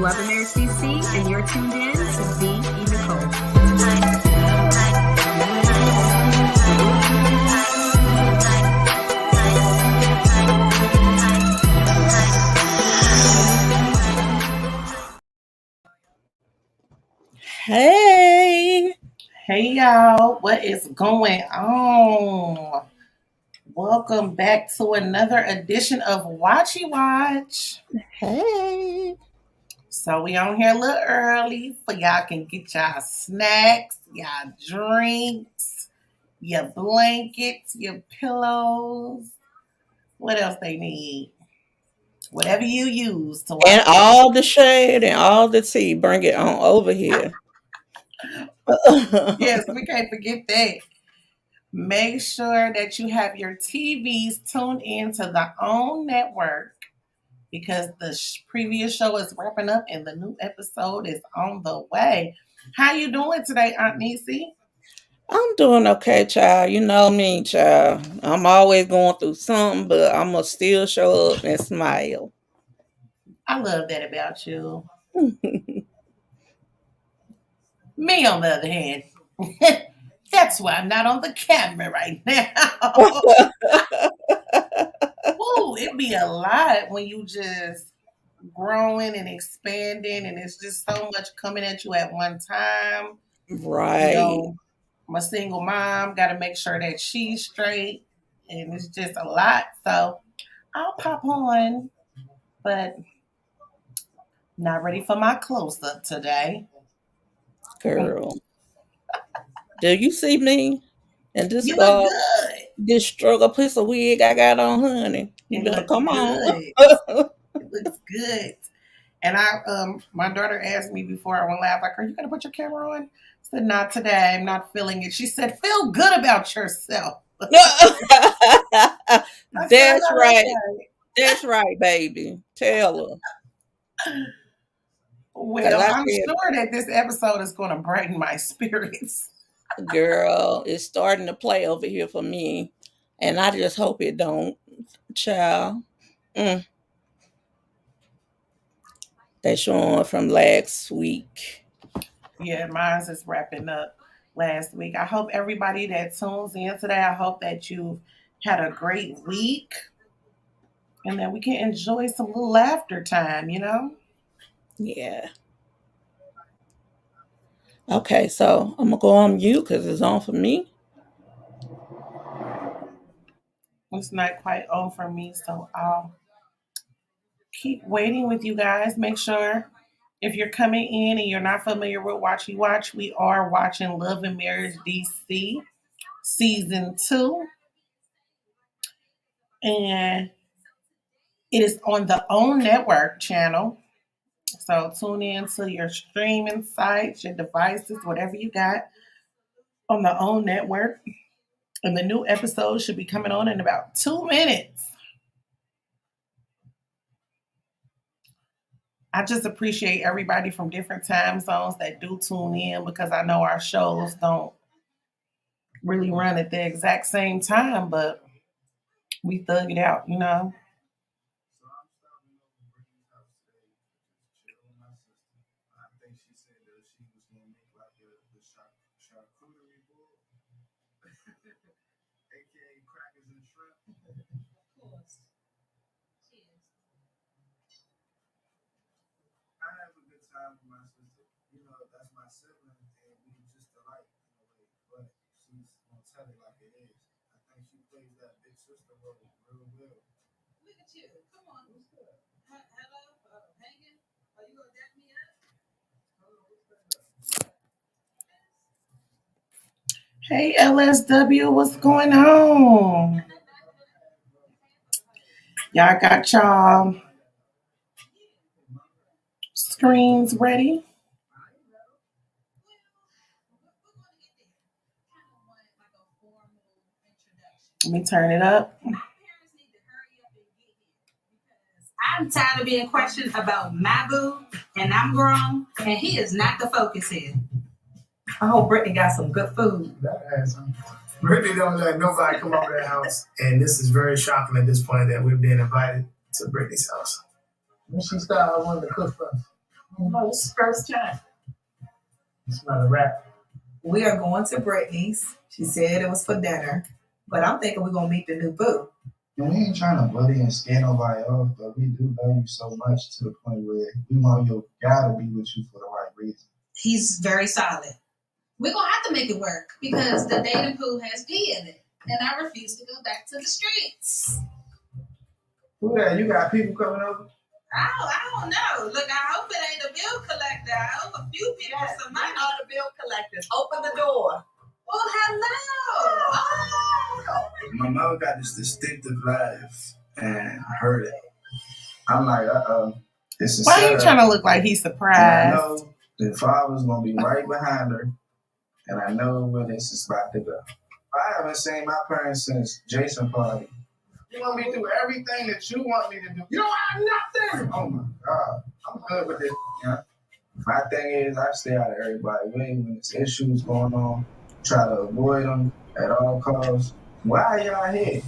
Love Marriage DC, and you're tuned in to TheeEnicole. Hey y'all, what is going on? Welcome back to another edition of Watchy Watch. Hey. So we on here a little early for y'all can get y'all snacks, y'all drinks, your blankets, your pillows. What else they need? Whatever you use to watch. And all the shade and all the tea, bring it on over here. Yes, we can't forget that. Make sure that you have your TVs tuned into the OWN network because the previous show is wrapping up and the new episode is on the way. How you doing today, Aunt Niecy? I'm doing okay, child. You know me, child. I'm always going through something, but I'm going to still show up and smile. I love that about you. Me, on the other hand, that's why I'm not on the camera right now. Woo, it'd be a lot when you just growing and expanding and it's just so much coming at you at one time. Right. You know, I'm a single mom, got to make sure that she's straight and it's just a lot. So I'll pop on, but not ready for my close-up today. Girl. Do you see me? And this You look good. This struggle piece of wig I got on, honey. You better come on. It looks good. And my daughter asked me before I went live, like, are you gonna put your camera on? I said, not today. I'm not feeling it. She said, feel good about yourself. That's right. That's right, baby. Tell her. Well, I'm sure that this episode is going to brighten my spirits. Girl, it's starting to play over here for me. And I just hope it don't, child. They showing from last week. Yeah, mine's is wrapping up last week. I hope everybody that tunes in today, I hope that you've had a great week and that we can enjoy some little laughter time, you know? Yeah. Okay, so I'm going to go on mute because it's on for me. It's not quite on for me, so I'll keep waiting with you guys. Make sure if you're coming in and you're not familiar with Watchy Watch, we are watching Love and Marriage DC Season 2. And it is on the OWN network channel. So tune in to your streaming sites, your devices, whatever you got on the OWN network. And the new episode should be coming on in about 2 minutes. I just appreciate everybody from different time zones that do tune in because I know our shows don't really run at the exact same time, but we thug it out, you know? Hey, LSW, what's going on? Y'all got y'all screens ready? Let me turn it up. I'm tired of being questioned about my boo, and I'm grown, and he is not the focus here. I hope Brittany got some good food. Brittany don't let nobody come over their house, and this is very shocking at this point that we're being invited to Brittany's house. When she started wanting to cook for us. No, this is the first time. It's not a wrap. We are going to Brittany's. She said it was for dinner, but I'm thinking we're gonna meet the new boo. And we ain't trying to bully and scare nobody off, but we do love you so much to the point where we want your guy to be with you for the right reason. He's very solid. We're gonna have to make it work because the dating pool has pee in it, and I refuse to go back to the streets. Who that? You got people coming over? I don't know. Look, I hope it ain't a bill collector. I hope a few people some money. All the bill collectors. Open the door. Oh, hello. Oh. My mother got this distinctive laugh, and I heard it. I'm like, it's a Why setup. are you trying to look like he's And I surprised? know the father's gonna be right behind her, and I know where this is about to go. I haven't seen my parents since Jason party. You want me to do everything that you want me to do? You don't have nothing. Oh my God, I'm good with this. Yeah. My thing is, I stay out of everybody's way when there's issues going on. Try to avoid them at all costs. Why are y'all here?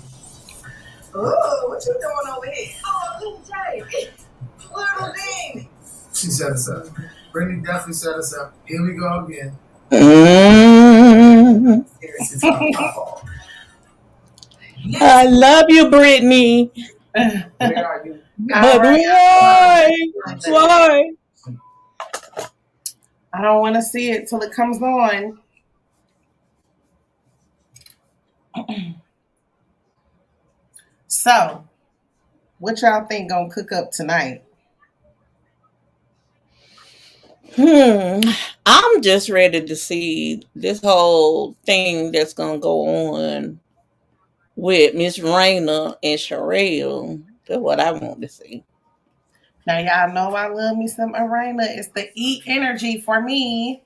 Ooh, what you doing over here? Oh, little Jay. Little Danny. She set us up. Brittany definitely set us up. Here we go again. Seriously, it's my fault. I love you, Brittany. Where are you? But why? Why? I don't want to see it till it comes on. So, what y'all think gonna cook up tonight? I'm just ready to see this whole thing that's gonna go on with Miss Raina and Sherelle. That's what I want to see. Now, y'all know I love me some arena. It's the E energy for me.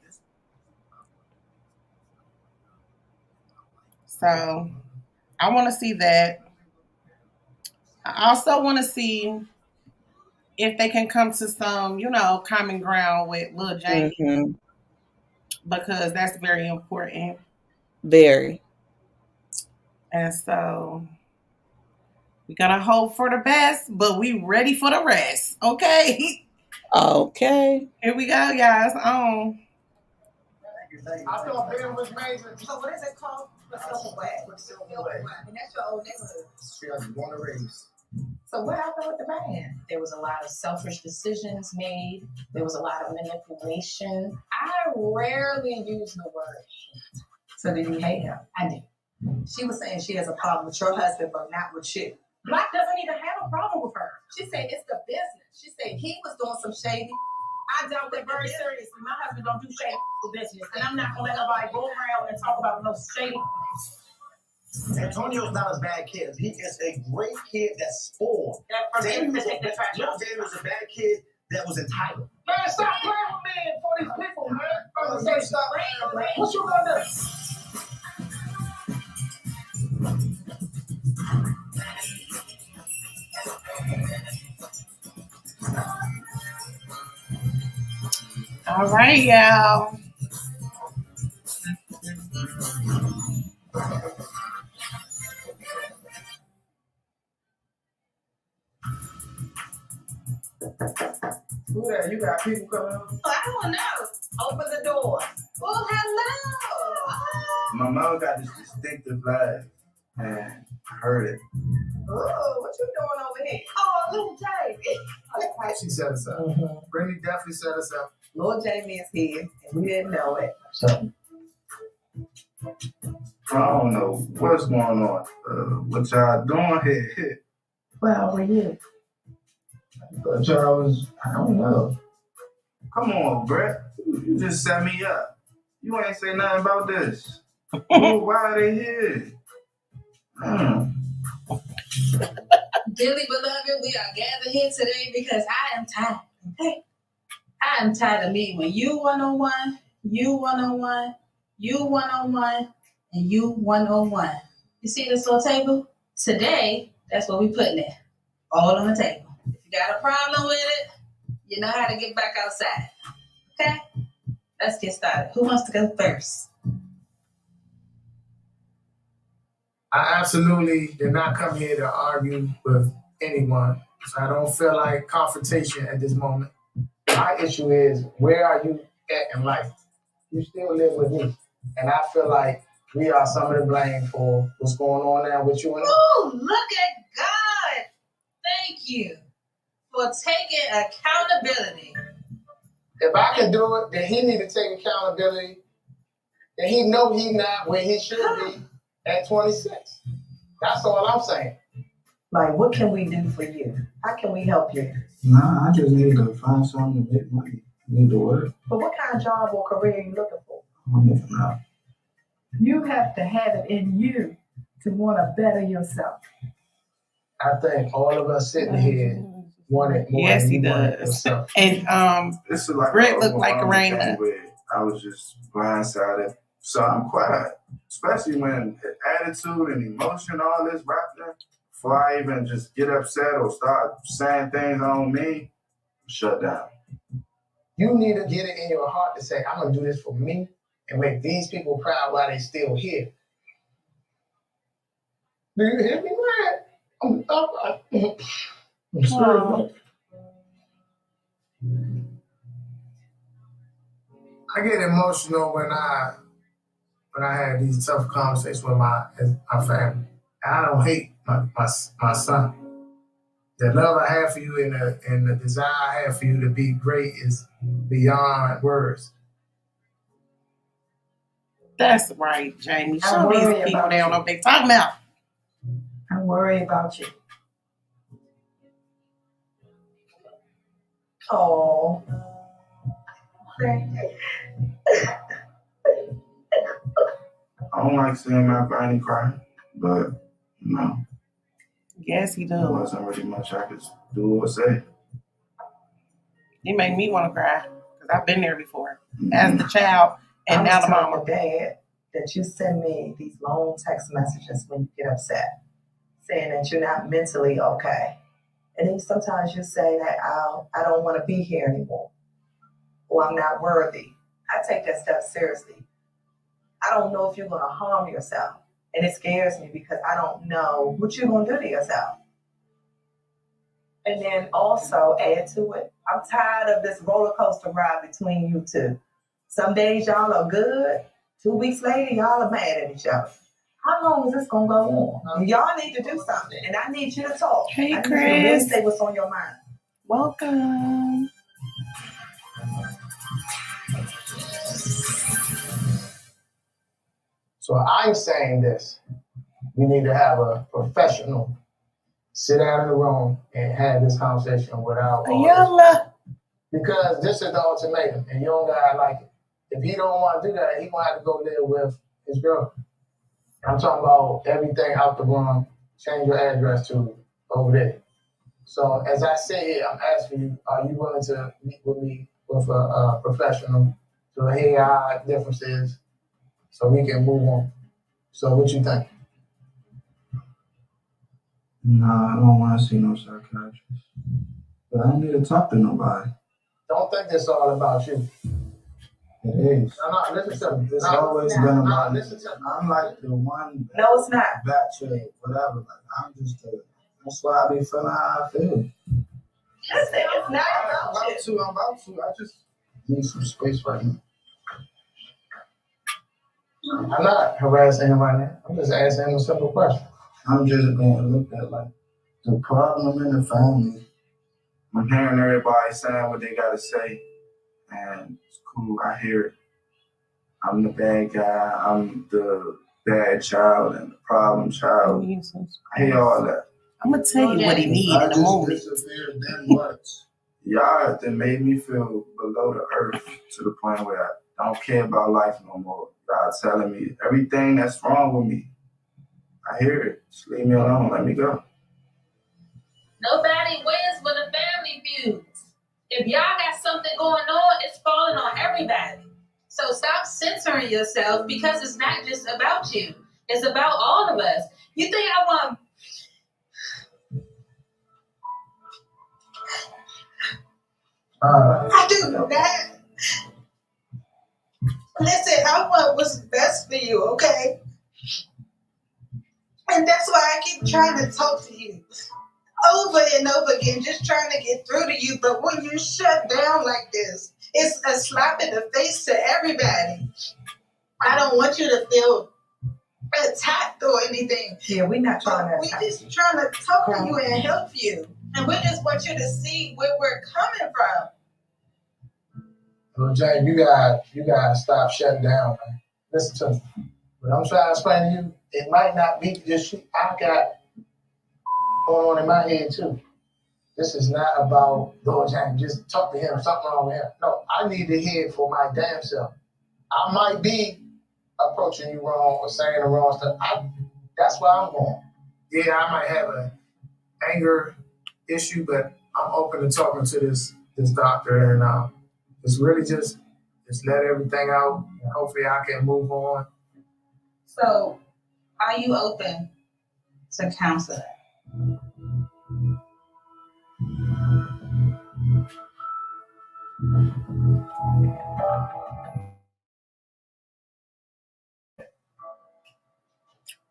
So, I want to see that. I also want to see if they can come to some, common ground with Lil Jamie, Mm-hmm. because that's very important. Very. And so we gotta hope for the best, but we ready for the rest. Okay. Okay. Here we go, guys. On. I thought Ben was major. So what is it called? And that's your old neighborhood. She was born and raised. So what happened with the band? There was a lot of selfish decisions made. There was a lot of manipulation. I rarely use the word. So did you hate him? I do. She was saying she has a problem with your husband, but not with you. Black doesn't even have a problem with her. She said it's the business. She said he was doing some shady. I dealt with very seriously. My husband don't do shady business, and I'm not gonna let nobody go around and talk about no shady. Antonio's not a bad kid. He is a great kid that's spoiled. Jamie was a bad kid that was entitled. Man, stop playing with me for these people, man. Stop playing, man. What you gonna do? All right, y'all. Who that? You got people coming over? I don't know. Open the door. Oh, hello. Oh. My mom got this distinctive laugh, and I heard it. Ooh, what you doing over here? Oh, little Jay. She set us up. Brittany definitely set us up. Lord Jamie is here, and we didn't know it. So, I don't know what's going on. What y'all doing here? Well, were you? But y'all was, I don't know. Come on, Brett. You just set me up. You ain't say nothing about this. Why are they here? Dearly beloved, we are gathered here today because I am tired. Okay? I am tired of meeting with you one-on-one, you one-on-one, you one-on-one, and you one-on-one. You see this little table? Today, that's what we putting there. All on the table. If you got a problem with it, you know how to get back outside. Okay? Let's get started. Who wants to go first? I absolutely did not come here to argue with anyone. So I don't feel like confrontation at this moment. My issue is, where are you at in life? You still live with me. And I feel like we are some of the blame for what's going on now with you and I. Oh, look at God. Thank you for taking accountability. If I can do it, then he need to take accountability. And he know he not where he should be at 26. That's all I'm saying. Like, what can we do for you? How can we help you? Nah, I just need to find something to make money. I need to work. But what kind of job or career are you looking for? I'm looking out. You have to have it in you to want to better yourself. I think all of us sitting here want it more Yes, than he you want it does. yourself. And This is like Brett looked like a Raina. I was just blindsided. So I'm quiet, especially when the attitude and emotion, all this right there. Before I even just get upset or start saying things I don't mean, shut down. You need to get it in your heart to say, I'm going to do this for me and make these people proud while they still here. Do you hear me, man? I'm sorry. I get emotional when I have these tough conversations with my family. I don't hate my son. The love I have for you and the desire I have for you to be great is beyond words. That's right, Jamie. Show these people they don't know what they talking about. I worry about you. Oh. I don't like seeing my body cry, but no. Yes, he does. There wasn't really much I could do or say. It made me want to cry because I've been there before as the child and now the mama. I was telling your dad that you send me these long text messages when you get upset, saying that you're not mentally okay. And then sometimes you say that I don't want to be here anymore, or I'm not worthy. I take that stuff seriously. I don't know if you're going to harm yourself. And it scares me because I don't know what you're going to do to yourself. And then also add to it, I'm tired of this roller coaster ride between you two. Some days y'all are good. 2 weeks later, y'all are mad at each other. How long is this going to go on? Y'all need to do something. And I need you to talk. Hey, I need Chris. you to really say what's on your mind. Welcome. So I'm saying this. We need to have a professional sit down in the room and have this conversation without because this is the ultimatum, and you don't gotta like it. If he don't want to do that, he gonna have to go live with his girlfriend. I'm talking about everything out the room. Change your address to over there. So as I sit here, I'm asking you: are you willing to meet with me with a professional to hear our differences, so we can move on? So what you think? Nah, I don't want to see no psychiatrist. But I don't need to talk to nobody. Don't think this all about you. It is. No, listen to me. It's always been about me. Listen to me. I'm like the one. No, it's not. Bachelor, whatever. Like, I'm just that's why I be feeling how I feel. Listen, it's not about you. I'm about to. I just need some space right now. I'm not harassing him right now. I'm just asking him a simple question. I'm just being looked at like the problem in the family. I'm hearing everybody saying what they got to say, and it's cool. I hear it. I'm the bad guy. I'm the bad child and the problem child. I hear all that. I'm going to tell you what he needs in a moment. Disappeared that much. Y'all that made me feel below the earth to the point where I don't care about life no more. God telling me everything that's wrong with me. I hear it. Just leave me alone. Let me go. Nobody wins when the family feuds. If y'all got something going on, it's falling on everybody. So stop censoring yourself because it's not just about you. It's about all of us. You think I want... I do know that. Listen, I want what's best for you, okay? And that's why I keep trying to talk to you. over and over again, just trying to get through to you. But when you shut down like this, it's a slap in the face to everybody. I don't want you to feel attacked or anything. Yeah, we're not trying to attack. We're just trying to talk to you and help you. And we just want you to see where we're coming from. Well, Jane, you gotta stop shutting down, man. Listen to me. What I'm trying to explain to you, it might not be just you. I got going on in my head too. This is not about Lord James. Just talk to him. Something wrong with him. No, I need to hear it for my damn self. I might be approaching you wrong or saying the wrong stuff. That's why I'm going. Yeah, I might have an anger issue, but I'm open to talking to this doctor, and it's really just let everything out, and hopefully I can move on. So, are you open to counseling?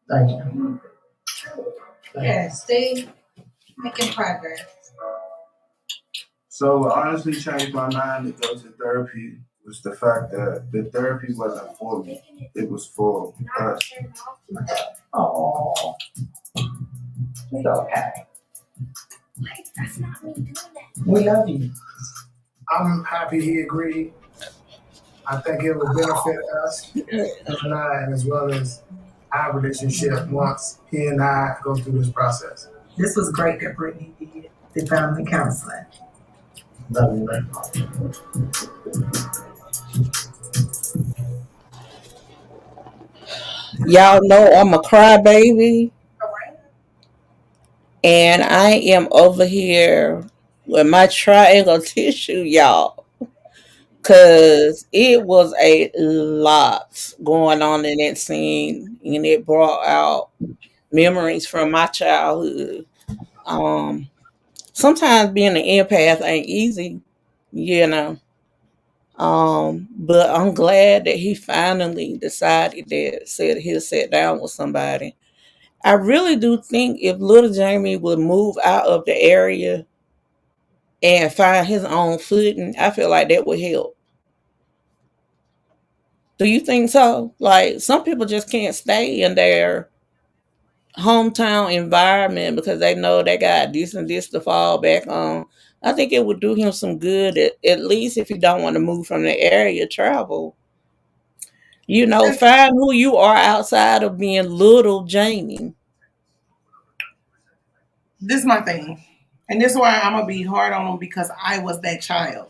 Thank you. Yeah, stay making progress. So what honestly changed my mind to go to therapy was the fact that the therapy wasn't for me. It was for us. Oh, it's okay. That's not me doing that. We love you. I'm happy he agreed. I think it will benefit us and I, as well as our relationship once he and I go through this process. This was great that Brittany did, the family counseling. Love you, man. Y'all know I'm a crybaby, and I am over here with my triangle tissue, y'all, because it was a lot going on in that scene, and it brought out memories from my childhood. Um, Sometimes being an empath ain't easy, you know. But I'm glad that he finally decided that said he'll sit down with somebody. I really do think if little Jamie would move out of the area and find his own footing, I feel like that would help. Do you think so? Like some people just can't stay in their hometown environment because they know they got this and this to fall back on. I think it would do him some good, at least if you don't want to move from the area, travel. You know, find who you are outside of being little Jamie. This is my thing. And this is why I'm going to be hard on him because I was that child.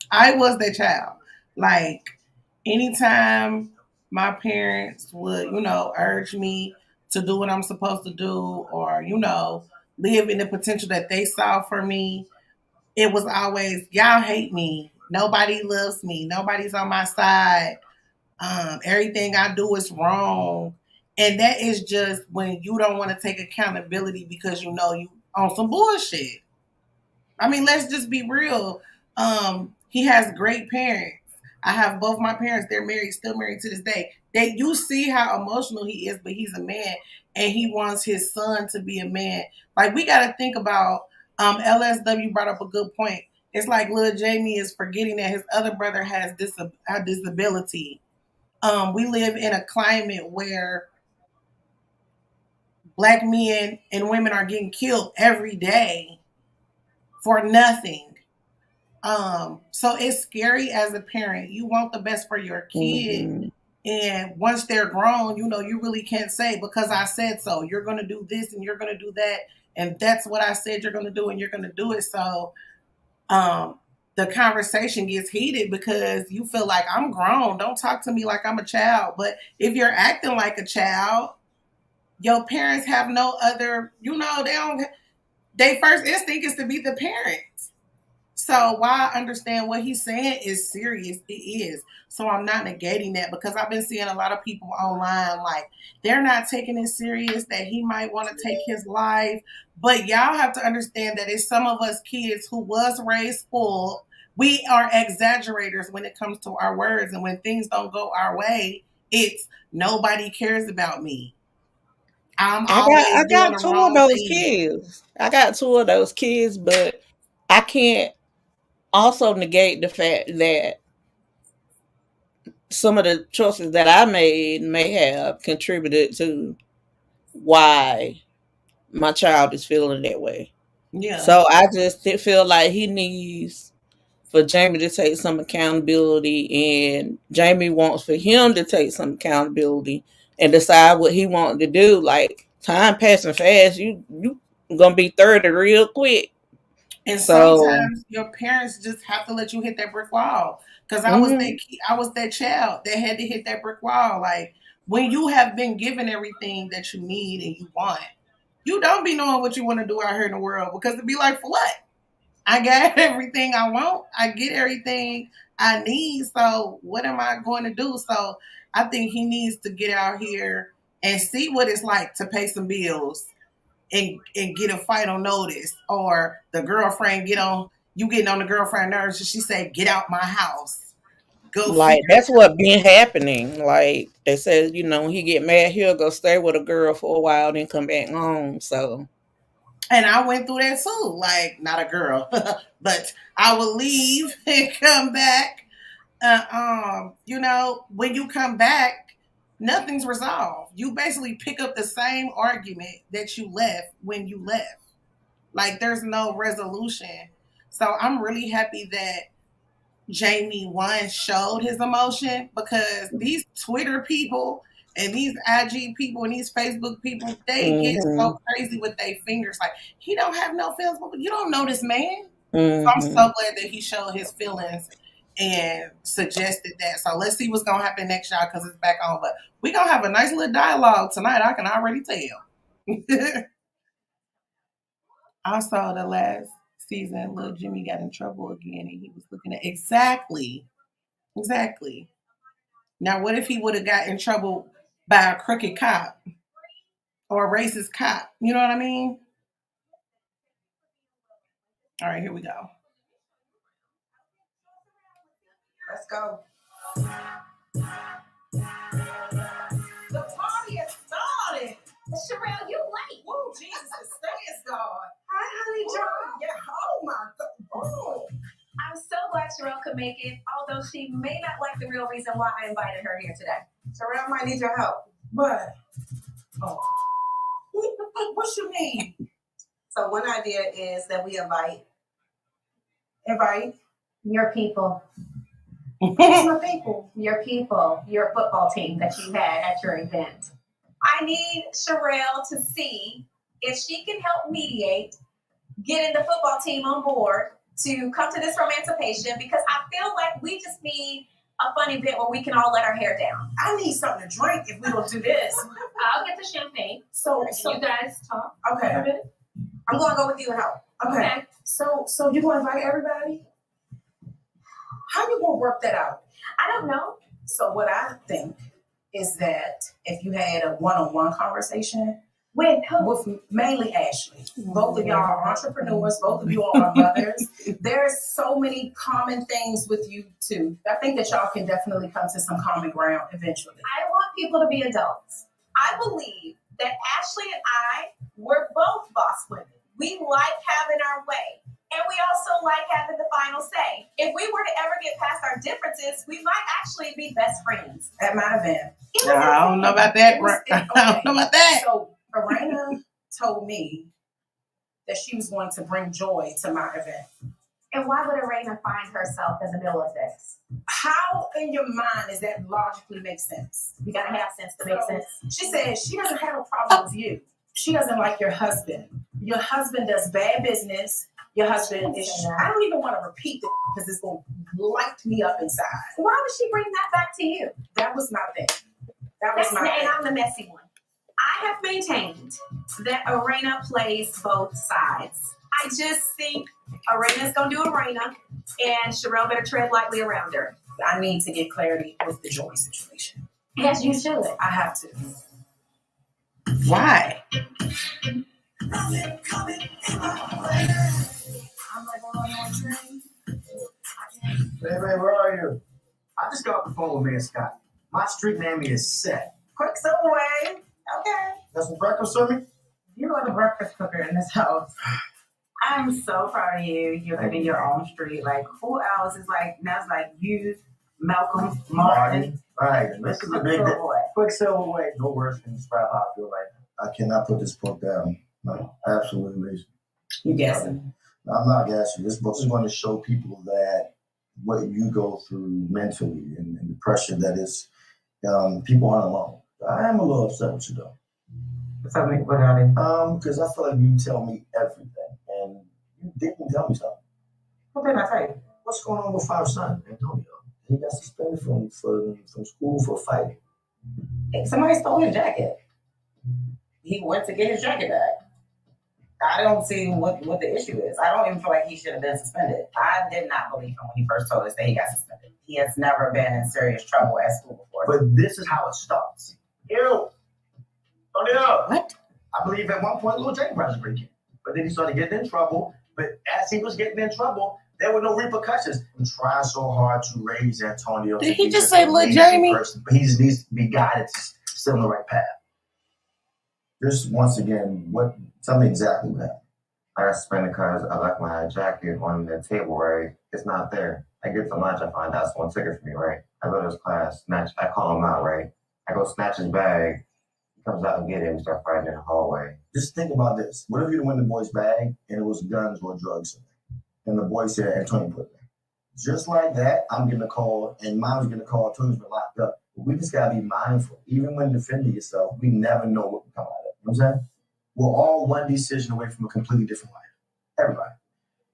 I was that child. Like, anytime my parents would, urge me to do what I'm supposed to do or, live in the potential that they saw for me, it was always, y'all hate me. Nobody loves me. Nobody's on my side. Everything I do is wrong. And that is just when you don't want to take accountability because you know you on some bullshit. I mean, let's just be real. He has great parents. I have both my parents. They're married, still married to this day. You see how emotional he is, but he's a man, and he wants his son to be a man. Like we got to think about. LSW brought up a good point. It's like little Jamie is forgetting that his other brother has a disability. We live in a climate where Black men and women are getting killed every day for nothing. So it's scary as a parent. You want the best for your kid. Mm-hmm. And once they're grown, you really can't say because I said so. You're going to do this and you're going to do that. And that's what I said you're going to do and you're going to do it. So the conversation gets heated because you feel like I'm grown. Don't talk to me like I'm a child. But if you're acting like a child, your parents have no other, their first instinct is to be the parents. So while I understand what he's saying is serious, it is. So I'm not negating that because I've been seeing a lot of people online like they're not taking it serious that he might want to take his life. But y'all have to understand that it's some of us kids who was raised spoiled. We are exaggerators when it comes to our words. And when things don't go our way, it's nobody cares about me. I'm I always doing got the two of wrong those thing. kids. I got two of those kids, but I can't also negate the fact that some of the choices that I made may have contributed to why my child is feeling that way. Yeah. So I just feel like he needs for Jamie to take some accountability, and Jamie wants for him to take some accountability and decide what he wants to do. Like time passing fast, you gonna be 30 real quick. And So sometimes your parents just have to let you hit that brick wall. Because mhm, I was that child that had to hit that brick wall. Like when you have been given everything that you need and you want, you don't be knowing what you want to do out here in the world because it'd be like, for what? I got everything I want. I get everything I need. So what am I going to do? So I think he needs to get out here and see what it's like to pay some bills and get a fight on notice, or the girlfriend getting on the girlfriend nerves and she said, "Get out my house." Go like figure. that's what been happening. Like they said, when he get mad, he'll go stay with a girl for a while, then come back home. So And I went through that too. Like not a girl, but I would leave and come back. When you come back, nothing's resolved. You basically pick up the same argument that you left when you left. Like there's no resolution. So I'm really happy that Jamie one showed his emotion, because these Twitter people and these IG people and these Facebook people, they get mhm, so crazy with their fingers. Like, he don't have no feelings. You don't know this man. So I'm so mhm. glad that he showed his feelings and suggested that. So let's see what's gonna happen next, y'all, because it's back on. But we gonna have a nice little dialogue tonight. I can already tell. Also, the last season, little Jimmy got in trouble again, and he was looking at exactly. Now, what if he would have got in trouble by a crooked cop or a racist cop? You know what I mean? All right, here we go. Let's go. The party has started. Sherelle, you late. Woo, Jesus, thanks God. Hi, honey, John. Yeah, oh my God. Oh. I'm so glad Sherelle could make it, although she may not like the real reason why I invited her here today. Sherelle might need your help. But, oh. What you mean? So one idea is that we invite Your people. who's my people. Your people, your football team that you had at your event. I need Sherelle to see if she can help mediate getting the football team on board to come to this emancipation, because I feel like we just need a fun event where we can all let our hair down. I need something to drink if we don't do this. I'll get the champagne. So You guys talk. okay. I'm going to go with you and help. Okay. So you gonna invite everybody? How you gonna work that out? I don't know. So what I think is that if you had a one-on-one conversation With who? with mainly Ashley, both of y'all are entrepreneurs, both of you are mothers. There's so many common things with you too. I think that y'all can definitely come to some common ground eventually. I want people to be adults. I believe that Ashley and I, we're both boss women. We like having our way. And we also like having the final say. If we were to ever get past our differences, we might actually be best friends. At my event. I don't know about that. I don't know about that. So Arena told me that she was going to bring joy to my event. And why would Arena find herself in the middle of this? How in your mind does that logically make sense? You gotta have sense to make sense. She said she doesn't have a problem with you. She doesn't like your husband. Your husband does bad business. Your husband is. I don't even want to repeat it because it's going to light me up inside. Why would she bring that back to you? That was my thing. That was my And thing. I'm the messy one. I have maintained that Arena plays both sides. I just think Arena's gonna do Arena, and Sherelle better tread lightly around her. I need to get clarity with the joy situation. Yes, you should. I have to. Why? Hey, man, where are you? I just got off the phone with Mayor Scott. My street name is set. Quick away. Okay. Got some breakfast for me? You are the breakfast cooker in this house. I'm so proud of you. You're living your own street. Like, who else is like, now it's like you, Malcolm, Martin. Right. This is a big boy. Quicksilver way. No words can describe how I feel right now. I cannot put this book down. No, absolutely. You guessing? I'm not guessing. This book is going to show people that what you go through mentally and the pressure that is, people aren't alone. I am a little upset with you though. Tell me what are they? Because I feel like you tell me everything, and you didn't tell me something. What did I tell you? What's going on with our son, Antonio? He got suspended from school for fighting. Hey, somebody stole his jacket. He went to get his jacket back. I don't see what the issue is. I don't even feel like he should have been suspended. I did not believe him when he first told us that he got suspended. He has never been in serious trouble at school before. But this is how it starts. Ew. What? I believe at one point Lil Jamie was breaking. But then he started getting in trouble. But as he was getting in trouble, there were no repercussions. I'm trying so hard to raise Antonio. Did he just say Lil Jamie? But he just needs to be guided to still on the right path. Just once again, tell me exactly what happened. I got suspended because I left my jacket on the table, right? It's not there. I get to lunch, I find out someone took it from me, right? I go to his class, I call him out, right? I go snatch his bag. He comes out and get it, and we start fighting in the hallway. Just think about this. What if you'd went in the boy's bag and it was guns or drugs in there? And the boy said Antonio put it there. Just like that, I'm getting a call, and mom's getting a call, Antonio's been locked up. But we just gotta be mindful. Even when defending yourself, we never know what will come out of it. You know what I'm saying? We're all one decision away from a completely different life. Everybody.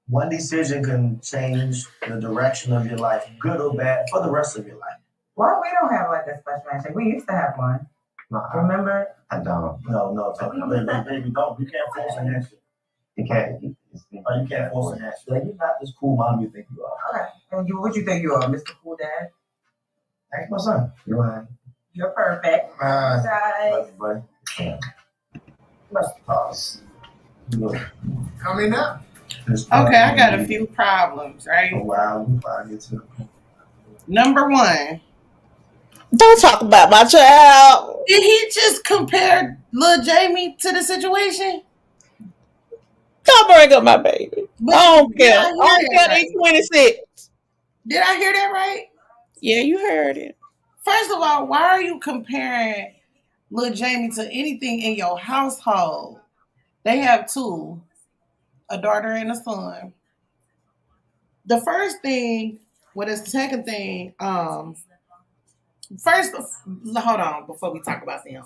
One decision can change the direction of your life, good or bad, for the rest of your life. Why we don't have like a special handshake? We used to have one. Remember? I don't. No, baby, don't. You can't force a handshake. You can't. You can't force a handshake. Like, you're not this cool mom you think you are. Okay. And what you think you are, Mr. Cool Dad? Ask my son. You're perfect. Love you, buddy. Let's pause. Coming up. Okay, I got a few problems, right? Oh, wow. I'll get to it. Number one. Don't talk about my child. Did he just compare Lil Jamie to the situation? Don't bring up my baby. I don't care. I don't care they 26. Did I hear that right? Yeah, you heard it. First of all, why are you comparing Lil Jamie to anything in your household? They have two, a daughter and a son. The first thing, the second thing, first, hold on, before we talk about them.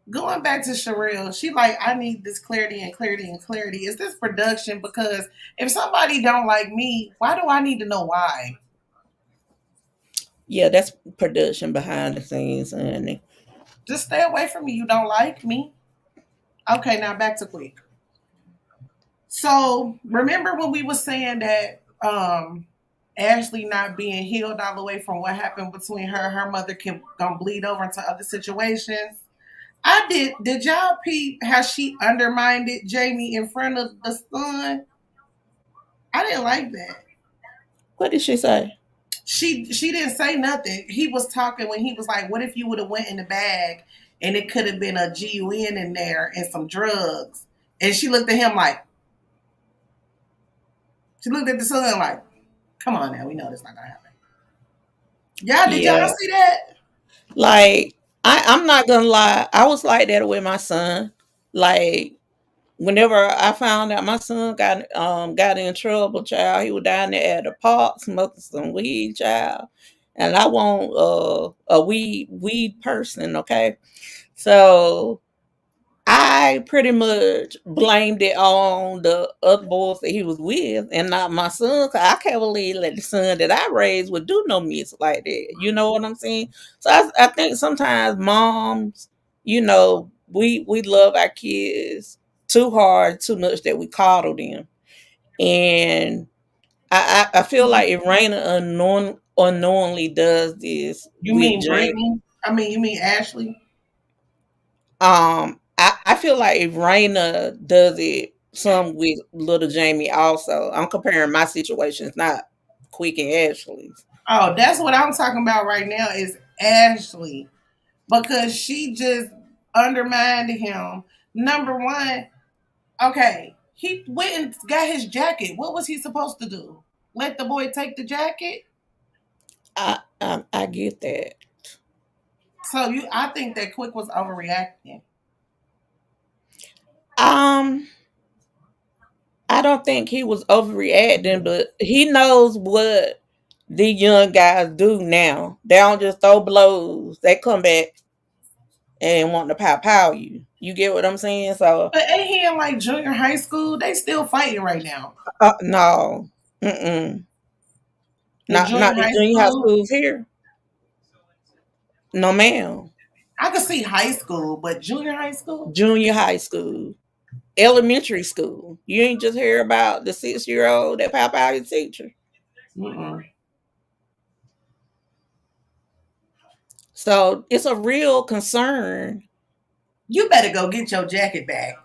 Going back to Sherelle, she like, I need this clarity and clarity and clarity. Is this production? Because if somebody don't like me, why do I need to know why? Yeah, that's production behind the scenes, honey. Just stay away from me. You don't like me. Okay, now back to Quick. So remember when we were saying that Ashley not being healed all the way from what happened between her mother gonna bleed over into other situations? I did. Did y'all peep how she undermined Jamie in front of the son? I didn't like that. What did she say? She didn't say nothing. He was talking when he was like, what if you would have went in the bag and it could have been a GUN in there and some drugs? And she looked at him like, she looked at the son like, come on now, we know this not gonna happen. Did y'all see that? Like, I'm not gonna lie, I was like that with my son. Like, whenever I found out my son got in trouble, child, he was down there at the park smoking some weed, child. And I want a weed person, okay? So I pretty much blamed it on the other boys that he was with and not my son. Cause I can't believe that the son that I raised would do no mess like that. You know what I'm saying? So I think sometimes moms, we love our kids too hard, too much that we coddle them. And I feel like if Raina unknowingly does this, you mean Brittany? You mean Ashley? I feel like if Raina does it some with little Jamie also. I'm comparing my situations, not Quick and Ashley's. Oh, that's what I'm talking about right now is Ashley. Because she just undermined him. Number one, okay, he went and got his jacket. What was he supposed to do? Let the boy take the jacket? I get that. So I think that Quick was overreacting. I don't think he was overreacting, but he knows what the young guys do now. They don't just throw blows. They come back and want to pow you. You get what I'm saying? So, But ain't he in like junior high school? They still fighting right now. no, mm-mm. The Not junior the high junior high school. schools here. No, ma'am. I could see high school, but junior high school. Junior high school, elementary school. You ain't just hear about the 6-year-old that pow his teacher. Mm-mm. So it's a real concern. You better go get your jacket back.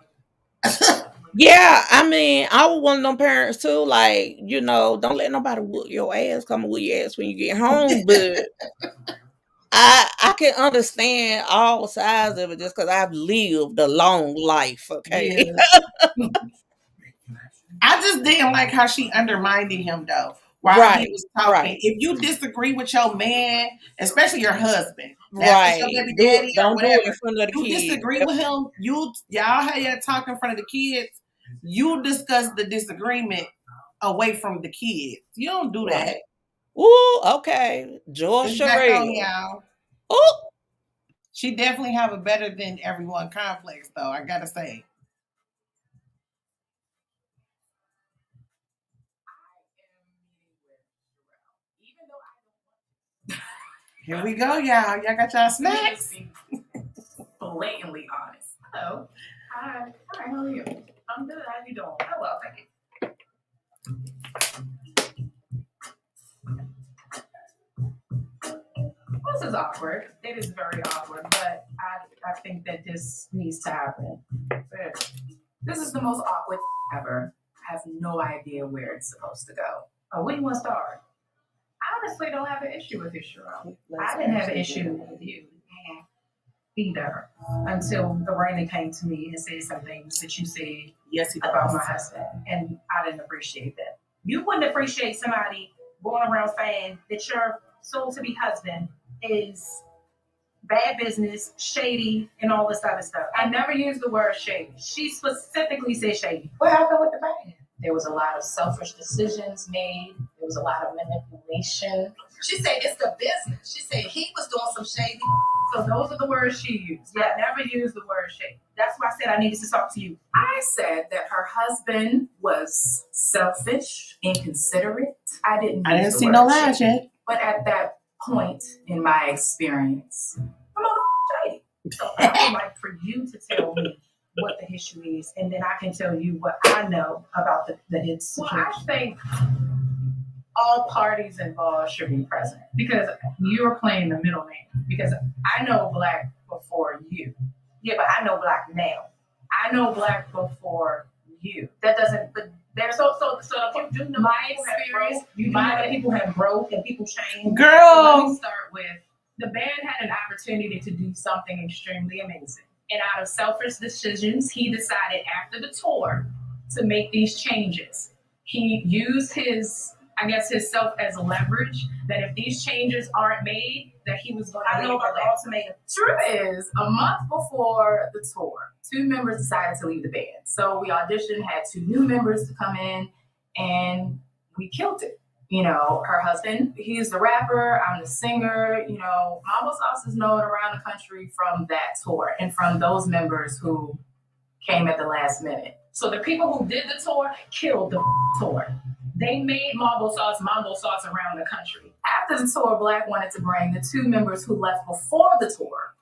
Yeah, I mean, I was one of them parents too. Like, don't let nobody whoop your ass, come and whoop your ass when you get home. But I can understand all sides of it just because I've lived a long life. Okay. Yeah. I just didn't like how she undermined him though while he was talking. Right. If you disagree with your man, especially your husband, Right. your baby daddy or Don't do whatever, it in front of the you kids. disagree with him. Y'all had your talk in front of the kids. You discuss the disagreement away from the kids. You don't do that. Right. Ooh, okay. George It's back on Sherrill. y'all. Ooh. She definitely have a better than everyone complex though. I gotta say. Here we go, y'all. Y'all got y'all snacks. Blatantly honest. Hello. Hi. Hi. How are you? I'm good. How you doing? Oh well, thank you. This is awkward. It is very awkward, but I think that this needs to happen. This is the most awkward ever. I have no idea where it's supposed to go. Oh, where do you want to start? I honestly don't have an issue with you, Cheryl. I didn't have an issue with you either until Lorena came to me and said some things that you said about my husband, and I didn't appreciate that. You wouldn't appreciate somebody going around saying that your soon-to-be husband is bad business, shady, and all this other stuff. I never used the word shady. She specifically said shady. What happened with the band? There was a lot of selfish decisions made. There was a lot of manipulation. She said it's the business. She said he was doing some shady. So those are the words she used. Yeah. I never used the word shady. That's why I said I needed to talk to you. I said that her husband was selfish, inconsiderate. I didn't see no lies yet. But at that point in my experience, I'm a shady. So I would like for you to tell me what the issue is, and then I can tell you what I know about the hit situation. Well, I think all parties involved should be present because you're playing the middleman. Because I know Black before you. Yeah, but I know Black now. I know Black before you. That doesn't. But there's so you do know my experience. You know that people have growth and people change. Girl, so let me start with the band had an opportunity to do something extremely amazing. And out of selfish decisions, he decided after the tour to make these changes. He used his self as leverage that if these changes aren't made, that he was going to. I know about the ultimatum. Truth is, a month before the tour, 2 members decided to leave the band. So we auditioned, had 2 new members to come in, and we killed it. Her husband, he's the rapper, I'm the singer. Mambo Sauce is known around the country from that tour and from those members who came at the last minute. So the people who did the tour killed the tour. They made Mambo Sauce around the country. After the tour, Black wanted to bring the 2 members who left before the tour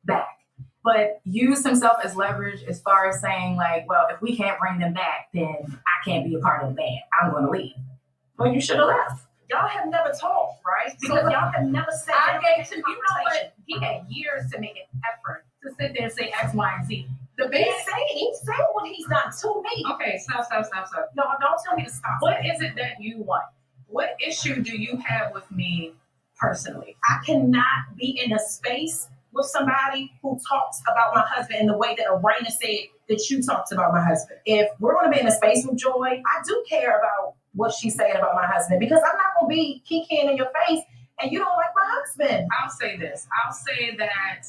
back, but used himself as leverage as far as saying like, well, if we can't bring them back, then I can't be a part of the band. I'm going to leave. Well, you should have left. Y'all have never talked, right? Because y'all have never said. I gave to you know what? He had years to make an effort to sit there and say X, Y, and Z. The band he said what he's done to me. Okay, stop. No, don't tell me to stop. What is it that you want? What issue do you have with me personally? I cannot be in a space with somebody who talks about my husband in the way that Arena said that you talked about my husband. If we're going to be in a space with Joy, I do care about what she's saying about my husband, because I'm not going to be kikiing in your face and you don't like my husband. I'll say this. I'll say that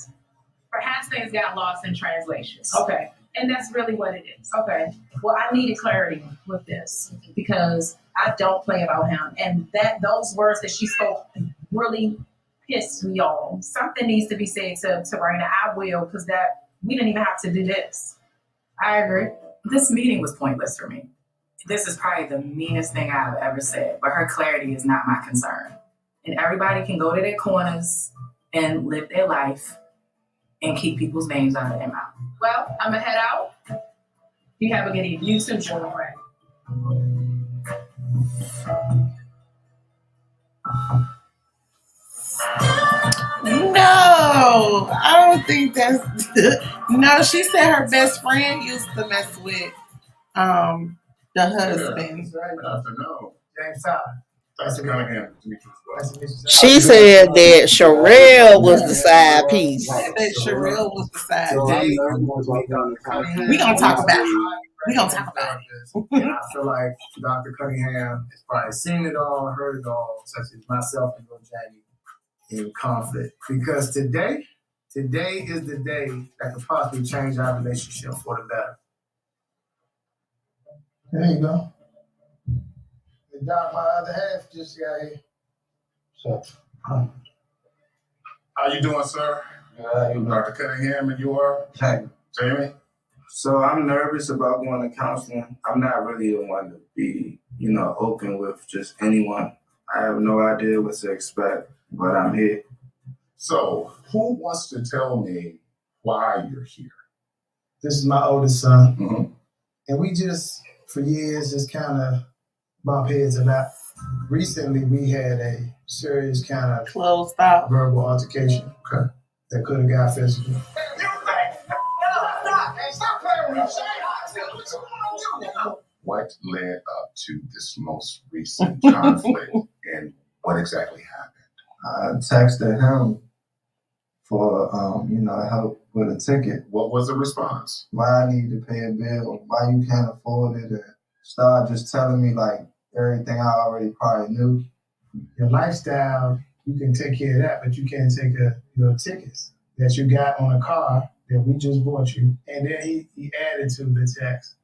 perhaps things got lost in translation. Okay. And that's really what it is. Okay. Well, I needed clarity with this because I don't play about him. And those words that she spoke really pissed me off. Something needs to be said to Raina. I will, because we didn't even have to do this. I agree. This meeting was pointless for me. This is probably the meanest thing I've ever said, but her clarity is not my concern. And everybody can go to their corners and live their life and keep people's names out of their mouth. Well, I'm going to head out. You have a good evening. You too, Joy. No, I don't think that's. No, she said her best friend used to mess with the husband. No. James Tyler. Dr. Cunningham. She said that Sherelle was the side piece. That Sherelle was the side Today, we gonna talk about it. We gonna talk about it. And I feel like Dr. Cunningham has probably seen it all, heard it all, such as myself and Lil Jackie in conflict. Because today is the day that could possibly change our relationship for the better. There you go. And Doc, my other half just got here. So, how you doing, sir? Dr. Cunningham, and you are? Jamie? So I'm nervous about going to counseling. I'm not really the one to be, open with just anyone. I have no idea what to expect, but I'm here. So, who wants to tell me why you're here? This is my oldest son. Mm-hmm. And we just, for years, just kind of bump heads about. Recently, we had a serious kind of closed out verbal altercation that could have got physical. What led up to this most recent conflict and what exactly happened? I texted him for, help with a ticket. What was the response? Why I need to pay a bill, why you can't afford it, and started just telling me like everything I already probably knew. Your lifestyle, you can take care of that, but you can't take your tickets that you got on a car that we just bought you. And then he added to the text,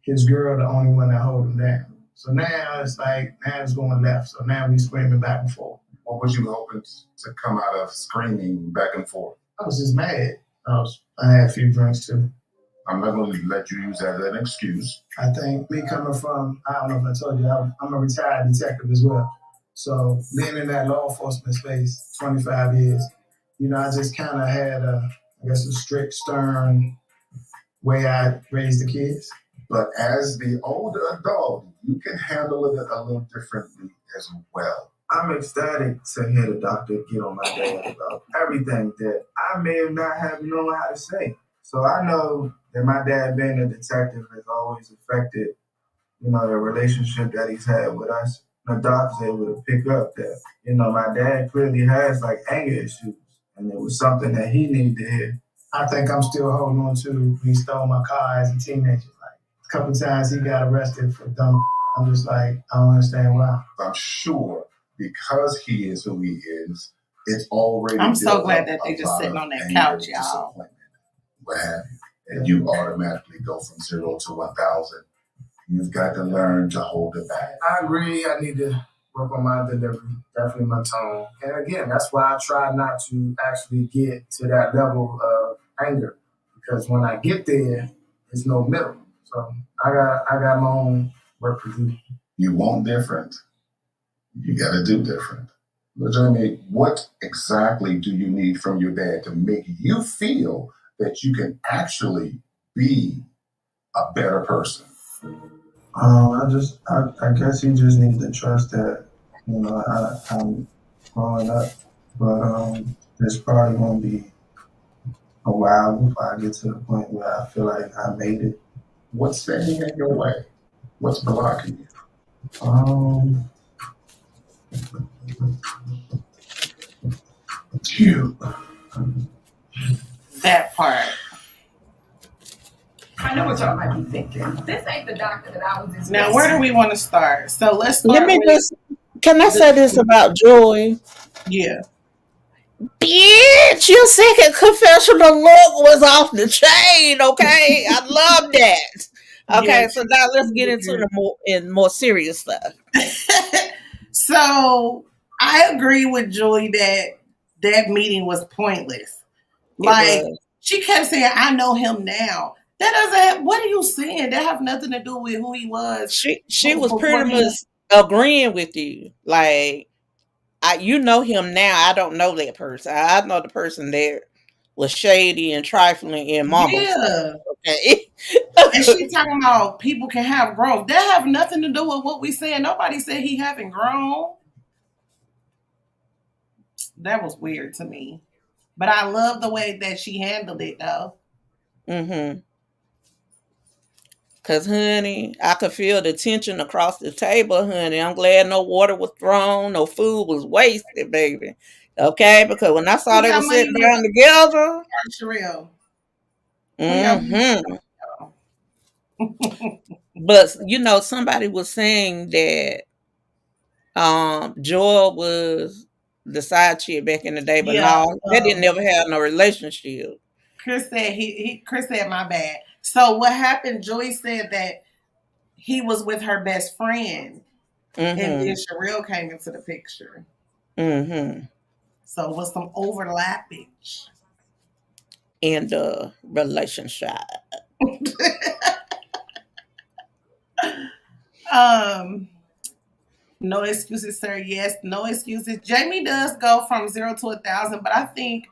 his girl the only one that hold him down. So now it's going left. So now we screaming back and forth. What was you hoping to come out of screaming back and forth? I was just mad. I had a few drinks too. I'm not going to let you use that as an excuse. I think me coming from, I don't know if I told you, I'm a retired detective as well. So being in that law enforcement space, 25 years, I just kind of had a strict, stern way I raised the kids. But as the older adult, you can handle it a little differently as well. I'm ecstatic to hear the doctor get on my dad about everything that I may not have known how to say. So I know that my dad being a detective has always affected, the relationship that he's had with us. The doctor's able to pick up that, my dad clearly has like anger issues, and it was something that he needed to hear. I think I'm still holding on to, he stole my car as a teenager. Like a couple of times he got arrested for dumb. I'm just like, I don't understand why. I'm sure because he is who he is, it's already. I'm so glad that they just sitting on that couch, y'all. What have you? And you automatically go from 0 to 1,000. You've got to learn to hold it back. I agree. I need to work on my delivery, definitely my tone. And again, that's why I try not to actually get to that level of anger, because when I get there, there's no middle. So I got my own work to do. You want different. You got to do different. But Jamie, what exactly do you need from your dad to make you feel that you can actually be a better person? I guess he just needs to trust that, I'm growing up, but it's probably going to be a while before I get to the point where I feel like I made it. What's standing in your way? What's blocking you? You. That part. I know what y'all might be thinking. This ain't the doctor that I was just. Now, where do we want to start? So let's Let start me with. just. Can I say this about Joy? Yeah. Bitch, your second confessional look was off the chain. Okay, I love that. Okay, Yeah. so now let's get into the more serious stuff. So I agree with Julie that meeting was pointless. Like was. she kept saying, "I know him now." That doesn't have, what are you saying? That have nothing to do with who he was. She was before pretty he- much agreeing with you. Like, you know him now. I don't know that person. I know the person that was shady and trifling in mama's. Yeah. Okay. And she talking about people can have growth. That have nothing to do with what we saying. Nobody said he haven't grown. That was weird to me. But I love the way that she handled it though. Mm-hmm. Cause honey, I could feel the tension across the table, honey. I'm glad no water was thrown, no food was wasted, baby. Okay, because when I saw Who they were got money sitting left? down together, Sherelle. mm-hmm. But you know, somebody was saying that Joel was the side chick back in the day, but Yeah. no, they didn't never have no relationship. Chris said Chris said my bad. So what happened? Joy said that he was with her best friend, and then Sherelle came into the picture. Mm-hmm. So it was some overlapping in the relationship. No excuses, sir. Yes, no excuses. Jamie does go from 0 to 1,000, but I think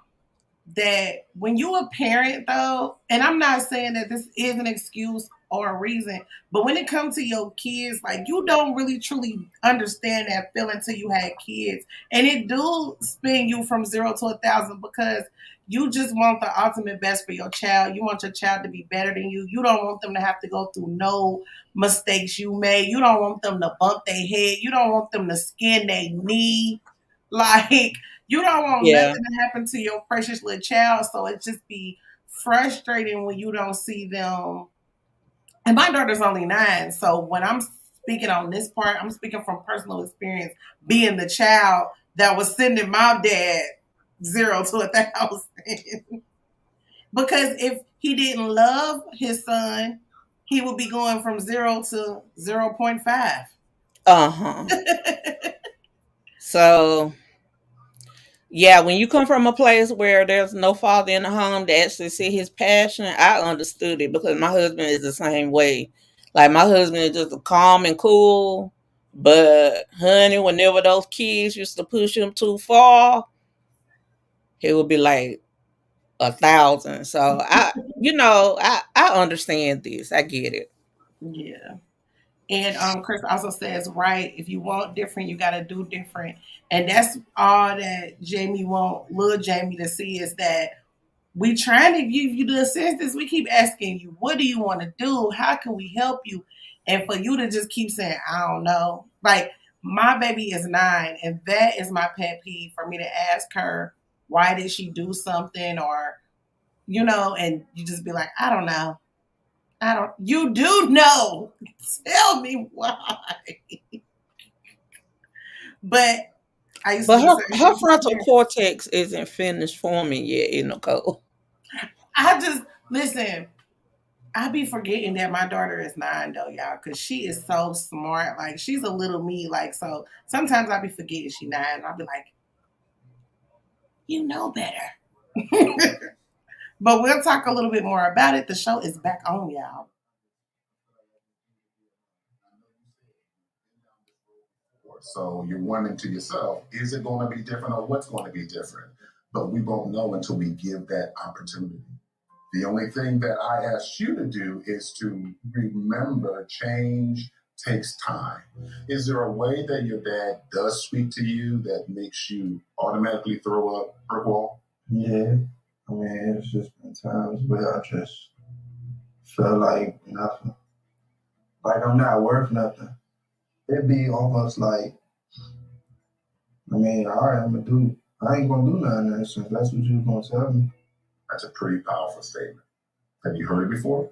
that when you a parent though, and I'm not saying that this is an excuse or a reason, but when it comes to your kids, like you don't really truly understand that feeling until you had kids. And it do spin you from 0 to 1,000 because you just want the ultimate best for your child. You want your child to be better than you. You don't want them to have to go through no mistakes you made. You don't want them to bump their head. You don't want them to skin their knee. Like, you don't want nothing to happen to your precious little child. So it just be frustrating when you don't see them. And my daughter's only 9. So when I'm speaking on this part, I'm speaking from personal experience being the child that was sending my dad 0 to 1,000. Because if he didn't love his son, he would be going from 0 to 0.5. Uh-huh. So yeah, when you come from a place where there's no father in the home to actually see his passion, I understood it because my husband is the same way. Like my husband is just calm and cool, but honey, whenever those kids used to push him too far, he would be like 1,000. So I understand this. I get it. Yeah. And Chris also says, right, if you want different, you got to do different. And that's all that Jamie want little Jamie to see is that we trying to give you the assistance. We keep asking you, what do you want to do? How can we help you? And for you to just keep saying, I don't know. Like, my baby is 9, and that is my pet peeve for me to ask her, why did she do something? Or, and you just be like, I don't know. You do know. Tell me why. But I used But to do certain her things. frontal cortex isn't finished forming yet, Nicole. I just, listen, I be forgetting that my daughter is 9 though, y'all, because she is so smart. Like, she's a little me. Like, so sometimes I be forgetting she 9. And I'll be like, you know better. But we'll talk a little bit more about it. The show is back on, y'all. So you're wondering to yourself, is it going to be different or what's going to be different? But we won't know until we give that opportunity. The only thing that I ask you to do is to remember change takes time. Is there a way that your dad does speak to you that makes you automatically throw up brick wall? Yeah. I mean, it's just been times where I just feel like nothing. Like I'm not worth nothing. It'd be almost like, I mean, all right, I ain't gonna do nothing since that's what you was gonna tell me. That's a pretty powerful statement. Have you heard it before?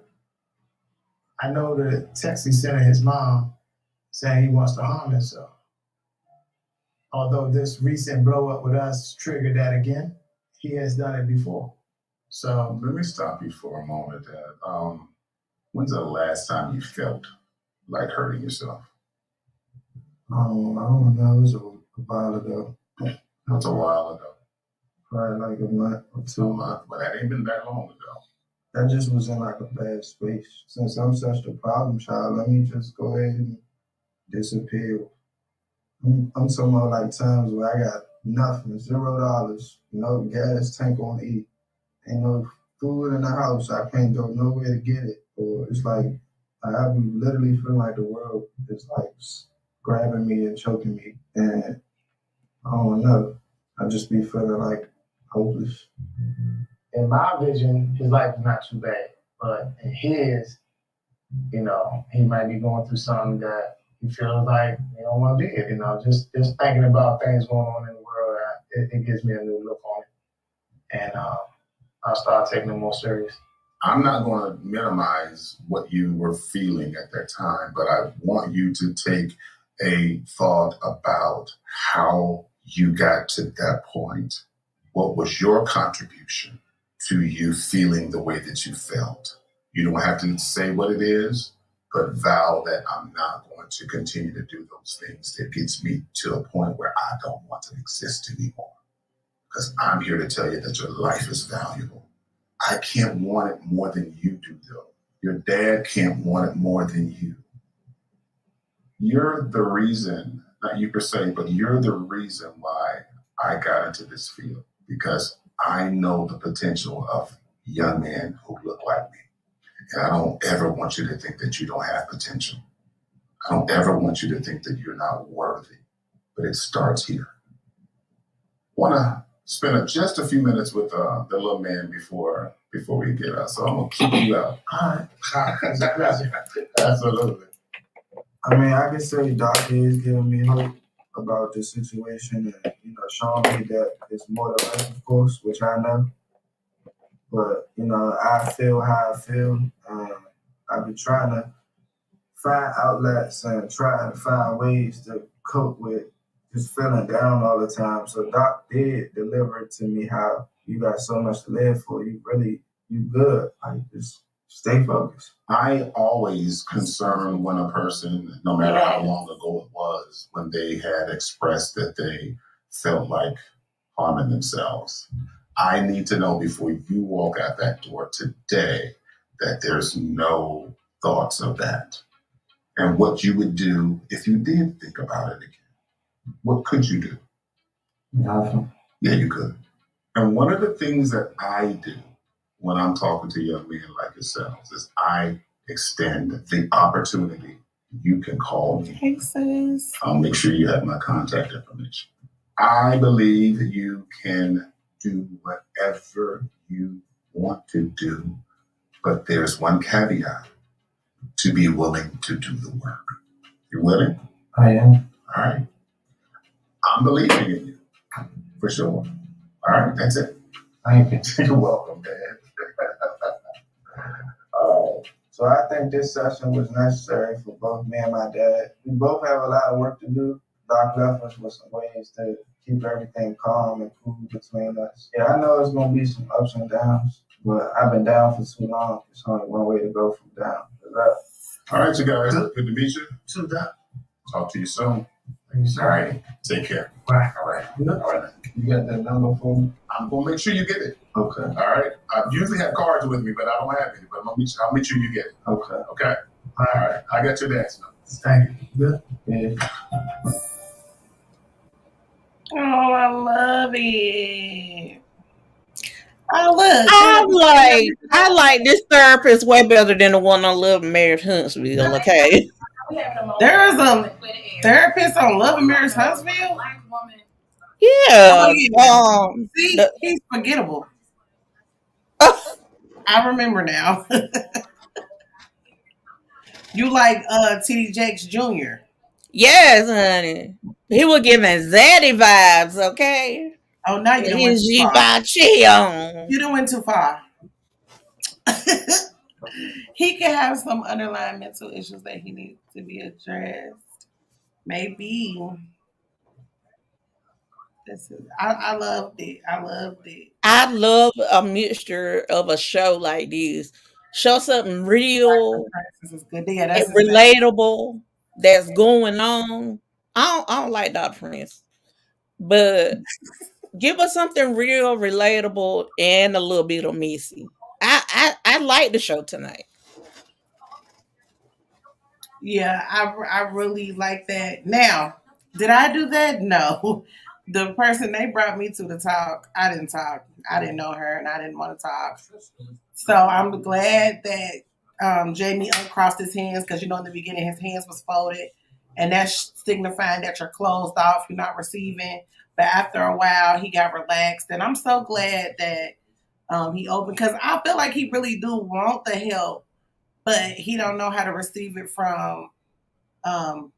I know the text he sent his mom saying he wants to harm himself. Although this recent blow up with us triggered that again, he has done it before. So let me stop you for a moment, Dad. When's the last time you felt like hurting yourself? I don't know. It was a while ago. That's a while ago. Probably like a month or 2 months, but that ain't been that long ago. That just was in like a bad space. Since I'm such a problem child, let me just go ahead and disappear. I'm talking about like times where I got nothing, $0, no gas tank on E, ain't no food in the house. I can't go nowhere to get it, or it's like I be literally feeling like the world is like grabbing me and choking me, and I don't know. I just be feeling like hopeless. In my vision, his life is not too bad, but in his, you know, he might be going through something that he feels like he don't want to be in. You know, just thinking about things going on in the world, it gives me a new look on it, and I'll start taking it more serious. I'm not going to minimize what you were feeling at that time, but I want you to take a thought about how you got to that point. What was your contribution to you feeling the way that you felt? You don't have to say what it is, but vow that I'm not going to continue to do those things that gets me to a point where I don't want to exist anymore. Because I'm here to tell you that your life is valuable. I can't want it more than you do, though. Your dad can't want it more than you. You're the reason, not you per se, but you're the reason why I got into this field, because I know the potential of young men who look like me. And I don't ever want you to think that you don't have potential. I don't ever want you to think that you're not worthy, but it starts here. Want to spend just a few minutes with the little man before we get out. So I'm going to keep you out. All right. Absolutely. I mean, I can say Doc is giving me hope about this situation and, showing me that it's more to life, of course, which I know. But, I feel how I feel. I've been trying to find outlets and trying to find ways to cope with just feeling down all the time. So Doc did deliver to me how you got so much to live for. You good. Like, just stay focused. I always concern when a person, no matter how long ago it was, when they had expressed that they felt like harming themselves. I need to know before you walk out that door today that there's no thoughts of that. And what you would do if you did think about it again. What could you do? Nothing. Yeah, you could. And one of the things that I do when I'm talking to young men like yourselves is I extend the opportunity. You can call me. Hey, sis. I'll make sure you have my contact information. I believe you can do whatever you want to do, but there's one caveat: to be willing to do the work. You willing? I am. All right. I'm believing in you, for sure. All right, that's it. Thank you. You're welcome, Dad. So I think this session was necessary for both me and my dad. We both have a lot of work to do. Doc left us with some ways to keep everything calm and cool between us. Yeah, I know it's going to be some ups and downs, but I've been down for too long. There's only one way to go from down to up. All right, you guys. Good to meet you. To that. Talk to you soon. All right. Take care. Bye. All right. Good. All right. You got that number for me? I'm going to make sure you get it. Okay. All right. I usually have cards with me, but I don't have any. But I'll make sure you get it. Okay. Okay. All right. I got your dad's number. Thank you. Good. Yeah. Oh, I love it. Oh, look. I like this therapist way better than the one on Love and Marriage Huntsville, okay? There's a therapist on Love and Marriage Huntsville? Yeah. See, he's forgettable. I remember now. You like T.D. Jakes Jr. Yes, honey. He was giving zaddy vibes, okay? Oh, now you done went too far. You done went too far. He can have some underlying mental issues that he needs to be addressed. Maybe. I loved it. I loved it. I love a mixture of a show like this. Show something real This is good. Yeah, and that's his name. relatable that's going on. I don't like Dr. Prince, but give us something real, relatable, and a little bit of messy. I like the show tonight. Yeah, I really like that. Now, did I do that? No. The person they brought me to the talk, I didn't talk. I didn't know her and I didn't want to talk. So I'm glad that Jamie uncrossed his hands because, in the beginning his hands was folded. And that's signifying that you're closed off, you're not receiving. But after a while, he got relaxed. And I'm so glad that he opened because I feel like he really do want the help, but he don't know how to receive it from um,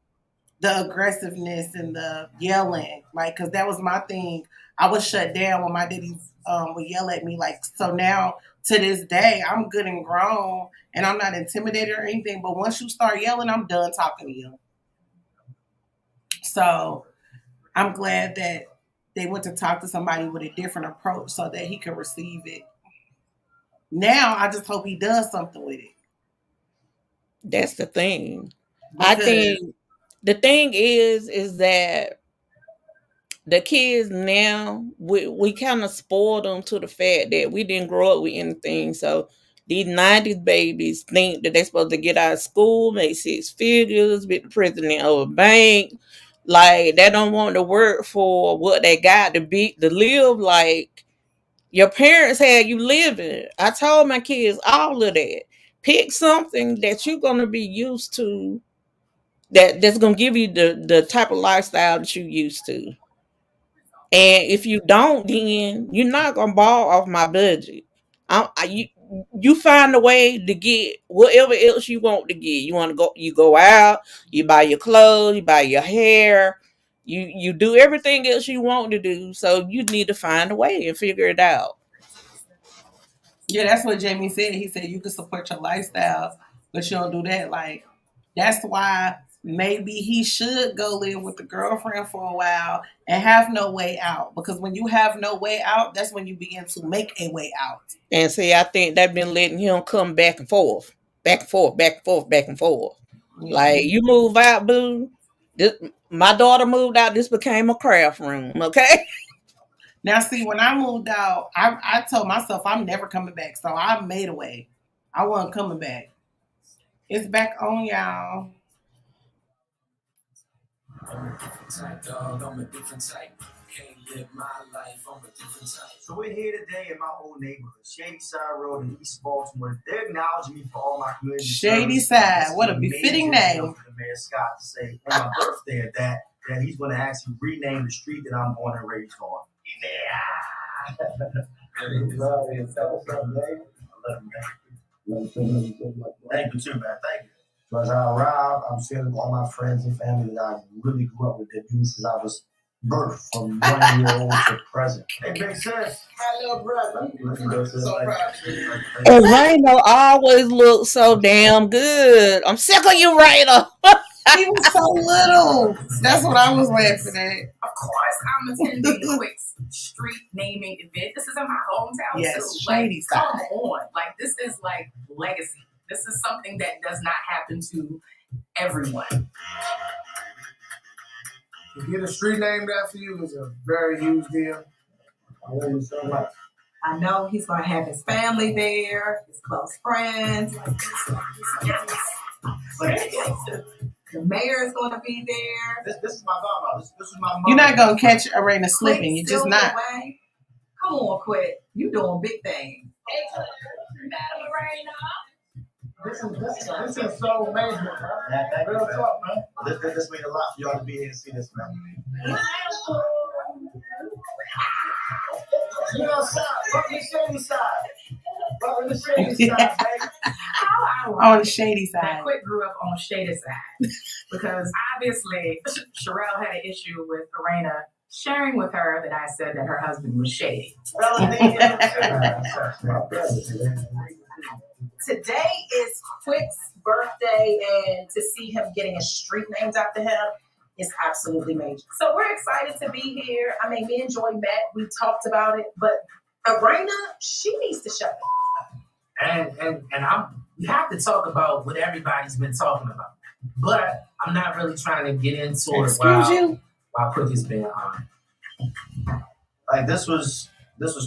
the aggressiveness and the yelling. Like, because that was my thing. I was shut down when my daddy would yell at me. Like, so now to this day, I'm good and grown and I'm not intimidated or anything. But once you start yelling, I'm done talking to you. So I'm glad that they went to talk to somebody with a different approach so that he could receive it. Now I just hope he does something with it. That's the thing. I Because think the thing is that the kids now we kind of spoiled them to the fact that we didn't grow up with anything. So these 90s babies think that they're supposed to get out of school, make six figures, be the president of a bank. Like they don't want to work for what they got to live like your parents had you living. I told my kids all of that. Pick something that you're gonna be used to that's gonna give you the type of lifestyle that you used to. And if you don't, then you're not gonna ball off my budget. You find a way to get whatever else you want to get. You want to go, you go out, you buy your clothes, you buy your hair, you do everything else you want to do. So you need to find a way and figure it out. yeah, that's what Jamie said. He said you can support your lifestyle, but you don't do that. Like that's why maybe he should go live with the girlfriend for a while and have no way out. Because when you have no way out, that's when you begin to make a way out. And see, I think they've been letting him come back and forth, back and forth, back and forth, back and forth. Like you move out, boo. This, my daughter moved out. This became a craft room. Okay. Now, see, when I moved out, I told myself I'm never coming back. So I made a way. I wasn't coming back. It's back on, y'all. I'm a different type, dog. I'm a different type. Can't live my life. I'm a different type. So we're here today in my old neighborhood, Shady Side Road in East Baltimore. They're acknowledging me for all my community Shady service. Side, what a befitting name. For the Mayor Scott to say on my birthday at that he's going to actually rename the street that I'm born and raised on. Yeah. Thank you too, man. Thank you. So as I arrive, I'm seeing all my friends and family that I really grew up with. They've been since I was birth from 1 year old to present. Hey, big sis, my little brother. So proud of you. And Raino always looks so damn good. I'm sick of you, Raino. He was so little. That's what I was laughing at. Of course, I'm attending a quick street naming event. This is in my hometown yes, too. Shady Like, Side. come on. Like, this is like legacy. This is something that does not happen to everyone. To get a street named after you is a very huge deal. I love you so much. I know he's going to have his family there, his close friends. The mayor is going to be there. This is my mama. This is my mama. You're not going to catch Arena slipping. You're just not. Away. Come on, Quit. You doing big things. Hey, Madam Arena. This is so amazing, man. Real talk, man. This means a lot for y'all to be here and see this, man. You outside, fuck the shady side. Fuck the shady side, baby. On the shady side. I Quit grew up on shady side because obviously Sherelle had an issue with Arena sharing with her that I said that her husband was shady. Today is Quick's birthday, and to see him getting a street named after him is absolutely major. So we're excited to be here. I mean, me and Joy met, we talked about it, but Arena, she needs to shut up. And we have to talk about what everybody's been talking about. But I'm not really trying to get into it while Quick has been on. Like this was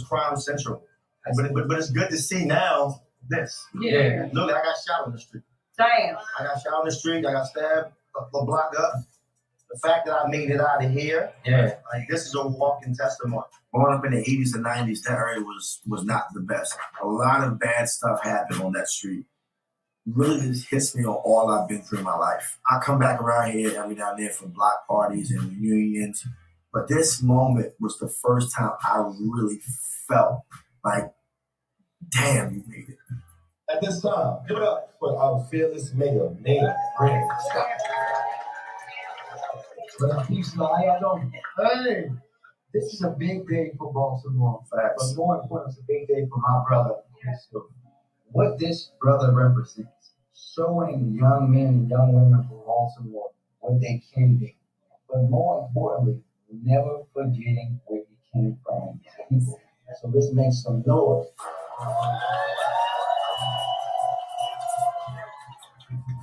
crime central. But it's good to see now this. Yeah. Look, I got shot on the street. Damn. I got shot on the street. I got stabbed a block up. The fact that I made it out of here, like this is a walking testimony. Growing up in the 80s and 90s, that area was not the best. A lot of bad stuff happened on that street. Really just hits me on all I've been through in my life. I come back around here every now and then for block parties and reunions, but this moment was the first time I really felt like, damn, you made it. At this time, give it up for our fearless mayor, Mayor Brandon Scott. Well, peace, how y'all doing? Hey, this is a big day for Baltimore. Facts. But more important, it's a big day for my brother. So what this brother represents, showing young men and young women from Baltimore what they can be. But more importantly, never forgetting where he came from. People. So let's make some noise.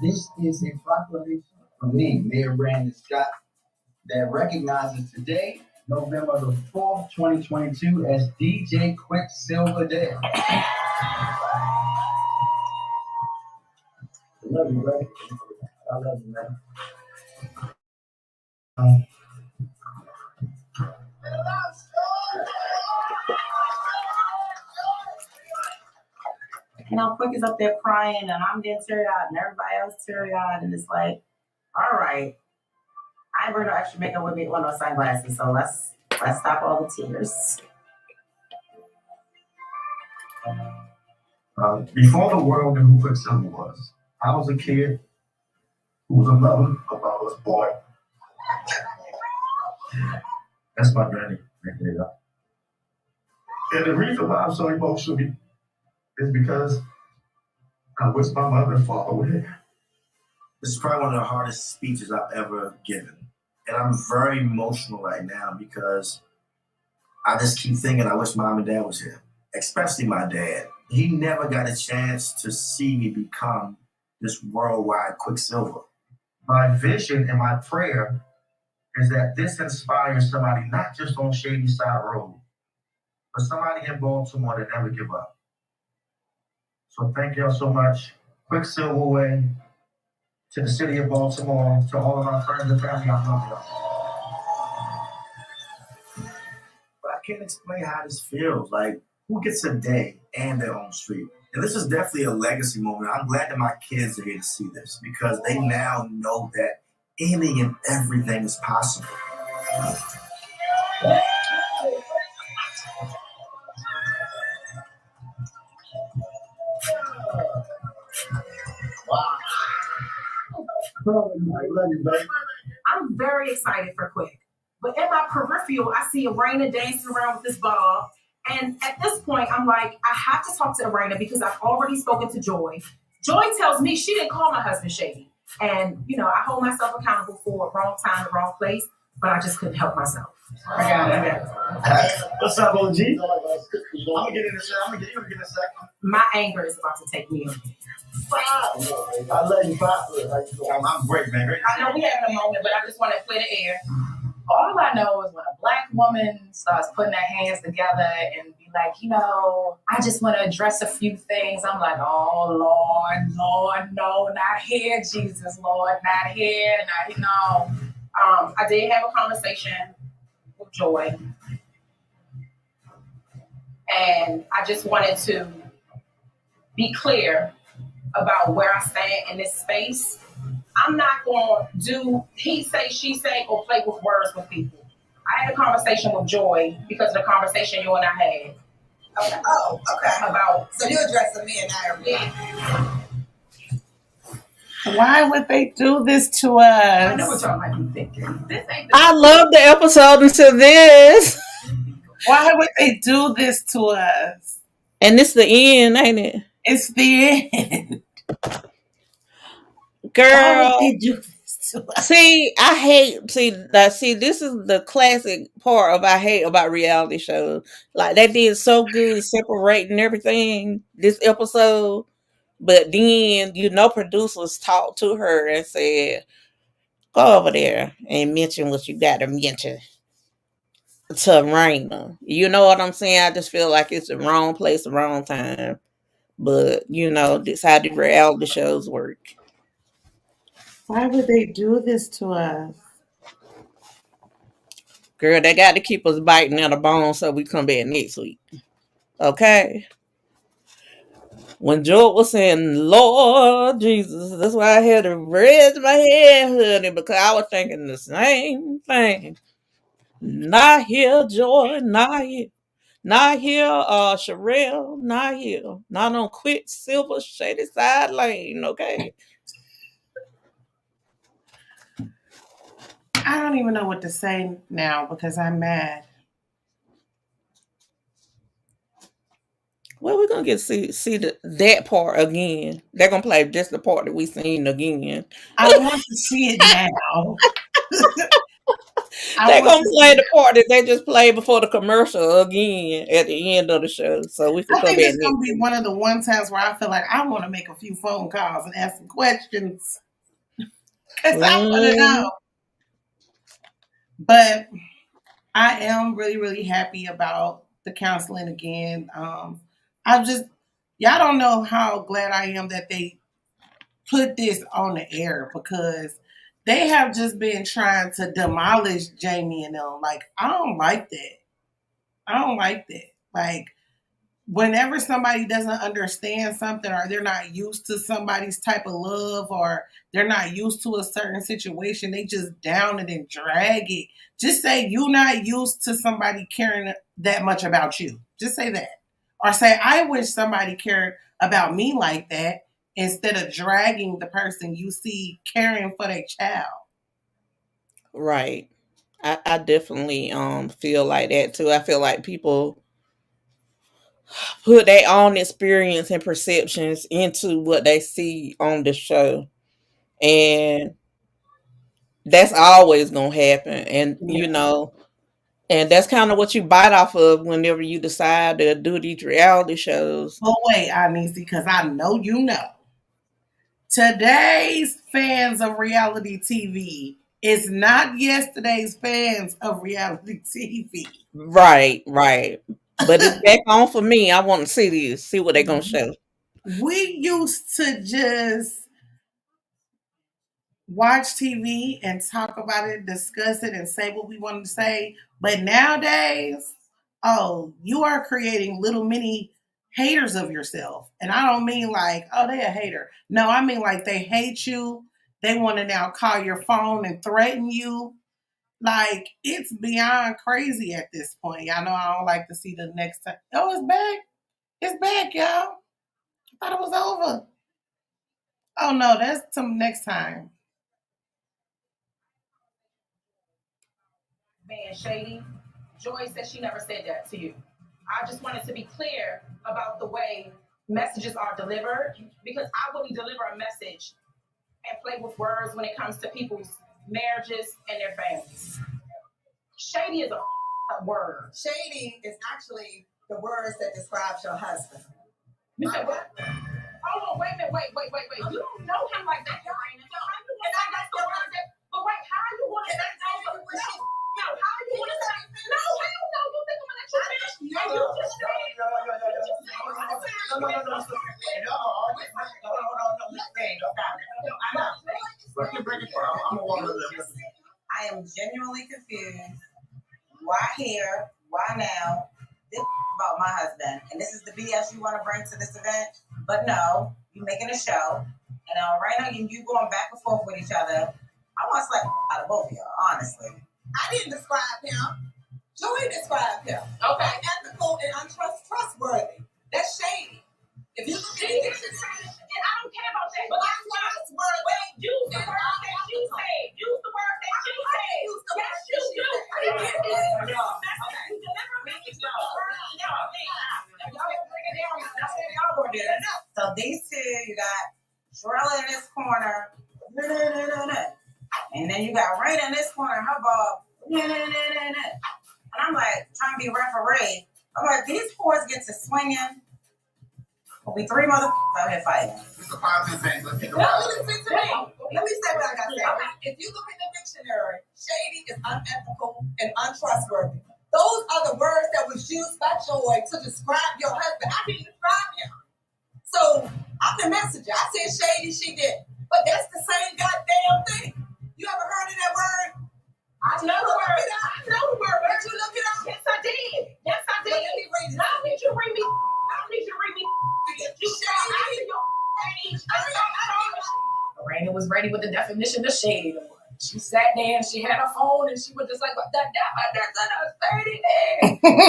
This is a proclamation from me, Mayor Brandon Scott, that recognizes today, November the 4th, 2022, as DJ Quicksilver Day. I love you, buddy. I love you, man. You know, Quick is up there crying, and I'm getting teary-eyed, and everybody else teary-eyed, and it's like, all right, I ain't bring no extra makeup with me or no sunglasses, so let's stop all the tears. Before the world knew who Quicksilver was, I was a kid who was a mother of I was boy. That's my granny right there. And the reason why I'm so emotional is because I wish my mother and father were here. This is probably one of the hardest speeches I've ever given. And I'm very emotional right now because I just keep thinking I wish mom and dad was here, especially my dad. He never got a chance to see me become this worldwide Quicksilver. My vision and my prayer is that this inspires somebody not just on Shady Side Road, but somebody in Baltimore that never give up. So thank y'all so much. Quicksilver Way, to the city of Baltimore, to all of our friends and family, I love y'all. But I can't explain how this feels. Like, who gets a day and their own street? And this is definitely a legacy moment. I'm glad that my kids are here to see this because they now know that any and everything is possible. I'm very excited for Quick. But in my peripheral, I see Arena dancing around with this ball. And at this point, I'm like, I have to talk to Arena because I've already spoken to Joy. Joy tells me she didn't call my husband shady. And, you know, I hold myself accountable for wrong time, the wrong place, but I just couldn't help myself. I got it. What's up, OG? I'm gonna get in a second. You're gonna get in a second. My anger is about to take me over. I love you, Pop. I'm great, man. Great. I know we having a moment, but I just want to clear the air. All I know is when a Black woman starts putting her hands together and be like, you know, I just want to address a few things. I'm like, oh, Lord, no, not here, Jesus, Lord, not here, no. I did have a conversation with Joy. And I just wanted to be clear about where I stand in this space. I'm not going to do he say, she say, or play with words with people. I had a conversation with Joy because of the conversation you and I had. Okay. Oh, okay. About so you're addressing me and I are me. Why would they do this to I know what us? y'all might be thinking. This ain't I love the episode until this. Why would they do this to us? And it's the end, ain't it? It's the end. Why would Girl. they do this to us? See, this is the classic part of I hate about reality shows. Like they did so good separating everything this episode, but then producers talked to her and said, "Go over there and mention what you got to mention to Raina." You know what I'm saying? I just feel like it's the wrong place, the wrong time. But this how the reality shows work. Why would they do this to us? Girl, they got to keep us biting at a bone so we come back next week. Okay? When Joel was saying, Lord Jesus, that's why I had to raise my head, honey, because I was thinking the same thing. Not here, Joy, not here. Not here, Sherelle, not here. Not on Quicksilver Shady Side Lane, okay? I don't even know what to say now because I'm mad. Well, we're gonna get to see that part again. They're gonna play just the part that we seen again. I want to see it now. They're gonna play the part that they just played before the commercial again at the end of the show, so we can I come think back it's next gonna be week. one of the one times where I feel like I want to make a few phone calls and ask some questions because I want to know. But I am really, really happy about the counseling again. Y'all don't know how glad I am that they put this on the air because they have just been trying to demolish Jamie and them. Like, I don't like that. I don't like that. Like, whenever somebody doesn't understand something or they're not used to somebody's type of love or they're not used to a certain situation, they just down it and drag it. Just say you're not used to somebody caring that much about you. Just say that. Or say, I wish somebody cared about me like that instead of dragging the person you see caring for their child. Right. I definitely feel like that too. I feel like people put their own experience and perceptions into what they see on the show. And that's always gonna happen. And and that's kind of what you bite off of whenever you decide to do these reality shows. Oh wait, Aunt Niecy, because I know you know. Today's fans of reality TV is not yesterday's fans of reality TV. Right. But it's back on for me. I want to see what they're gonna show. We used to just watch TV and talk about it, discuss it, and say what we wanted to say. But nowadays, you are creating little mini haters of yourself. And I don't mean like, oh, they a hater. No, I mean like they hate you. They want to now call your phone and threaten you. Like, it's beyond crazy at this point. Y'all know I don't like to see the next time. Oh, it's back. It's back, y'all. I thought it was over. Oh, no, that's till next time. being shady. Joy said she never said that to you. I just wanted to be clear about the way messages are delivered because I wouldn't deliver a message and play with words when it comes to people's marriages and their families. Shady is a word. Shady is actually the words that describes your husband. You said what? Hold on, wait a minute, wait. You don't know him like that, Raina. But wait, how you want to say no, how you want to say no, hell no, you think I'm gonna let you finish? And you just I am genuinely confused. Why here? Why now? This about my husband, and this is the BS you want to bring to this event. But no, you're making a show, and right now you going back and forth with each other. I want to slap out of both of y'all, honestly. I didn't describe him. Joey described him. Okay. Unethical and untrustworthy. That's shady. If you look at it, I don't care about that. But that's trustworthy. So these two, you got Drella in this corner, and then you got Raina in this corner, her ball, and I'm like trying to be referee. I'm like, these boys get to swinging. Will be three motherfuckers out here fighting. It's a positive thing. Let's get the Let me say what I got to say. Okay. If you look in the dictionary, shady is unethical and untrustworthy. Those are the words that was used by Joy to describe your husband. I didn't describe him. So I'm the messenger. I said shady, she did. But that's the same goddamn thing. You ever heard of that word? I know the word. I know the word. Did you look it up? Yes, I did. Yes, I did. Well, let me read it. I don't need you to read me. I don't need you to read me. You shady. Raina was ready with the definition of shady. She sat there and she had her phone and she was just like, shady.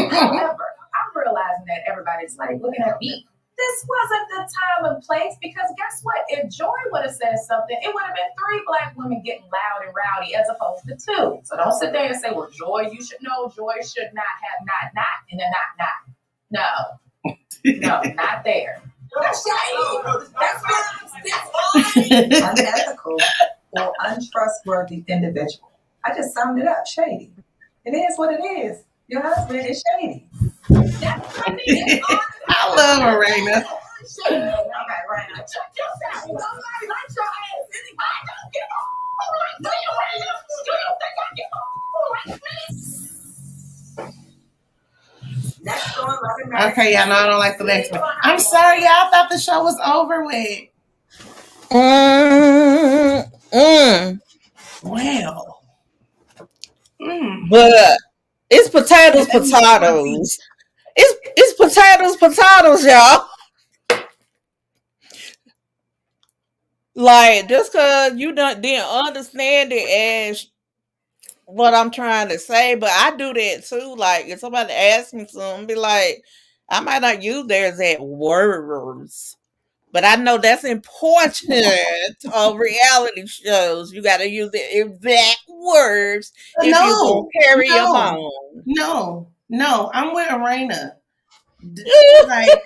However, I'm realizing that everybody's like looking at me. This wasn't the time and place because guess what? If Joy would have said something, it would have been 3 black women getting loud and rowdy as opposed to 2. So don't sit there and say, well, Joy, you should know. Joy should not have not, and then not. No, not there. That's unethical or untrustworthy individual. I just summed it up. Shady. It is what it is. Your husband is shady. I love her, Raina. Okay, Raina. Check yourself. Nobody likes your ass anyway. I don't give a fuck. Do you, Raina? Do you think I give a fuck like me? Next one, Love and Marriage. Okay, y'all know I don't like the next one. I'm sorry, y'all. I thought the show was over with. Well. But it's potatoes. It's potatoes, y'all. Like, just because you didn't understand it as what I'm trying to say, but I do that too. Like, if somebody asks me something, be like, I might not use their exact words, but I know that's important on reality shows. You got to use the exact words if you're going to carry your bone. No, I'm with Raina. Like,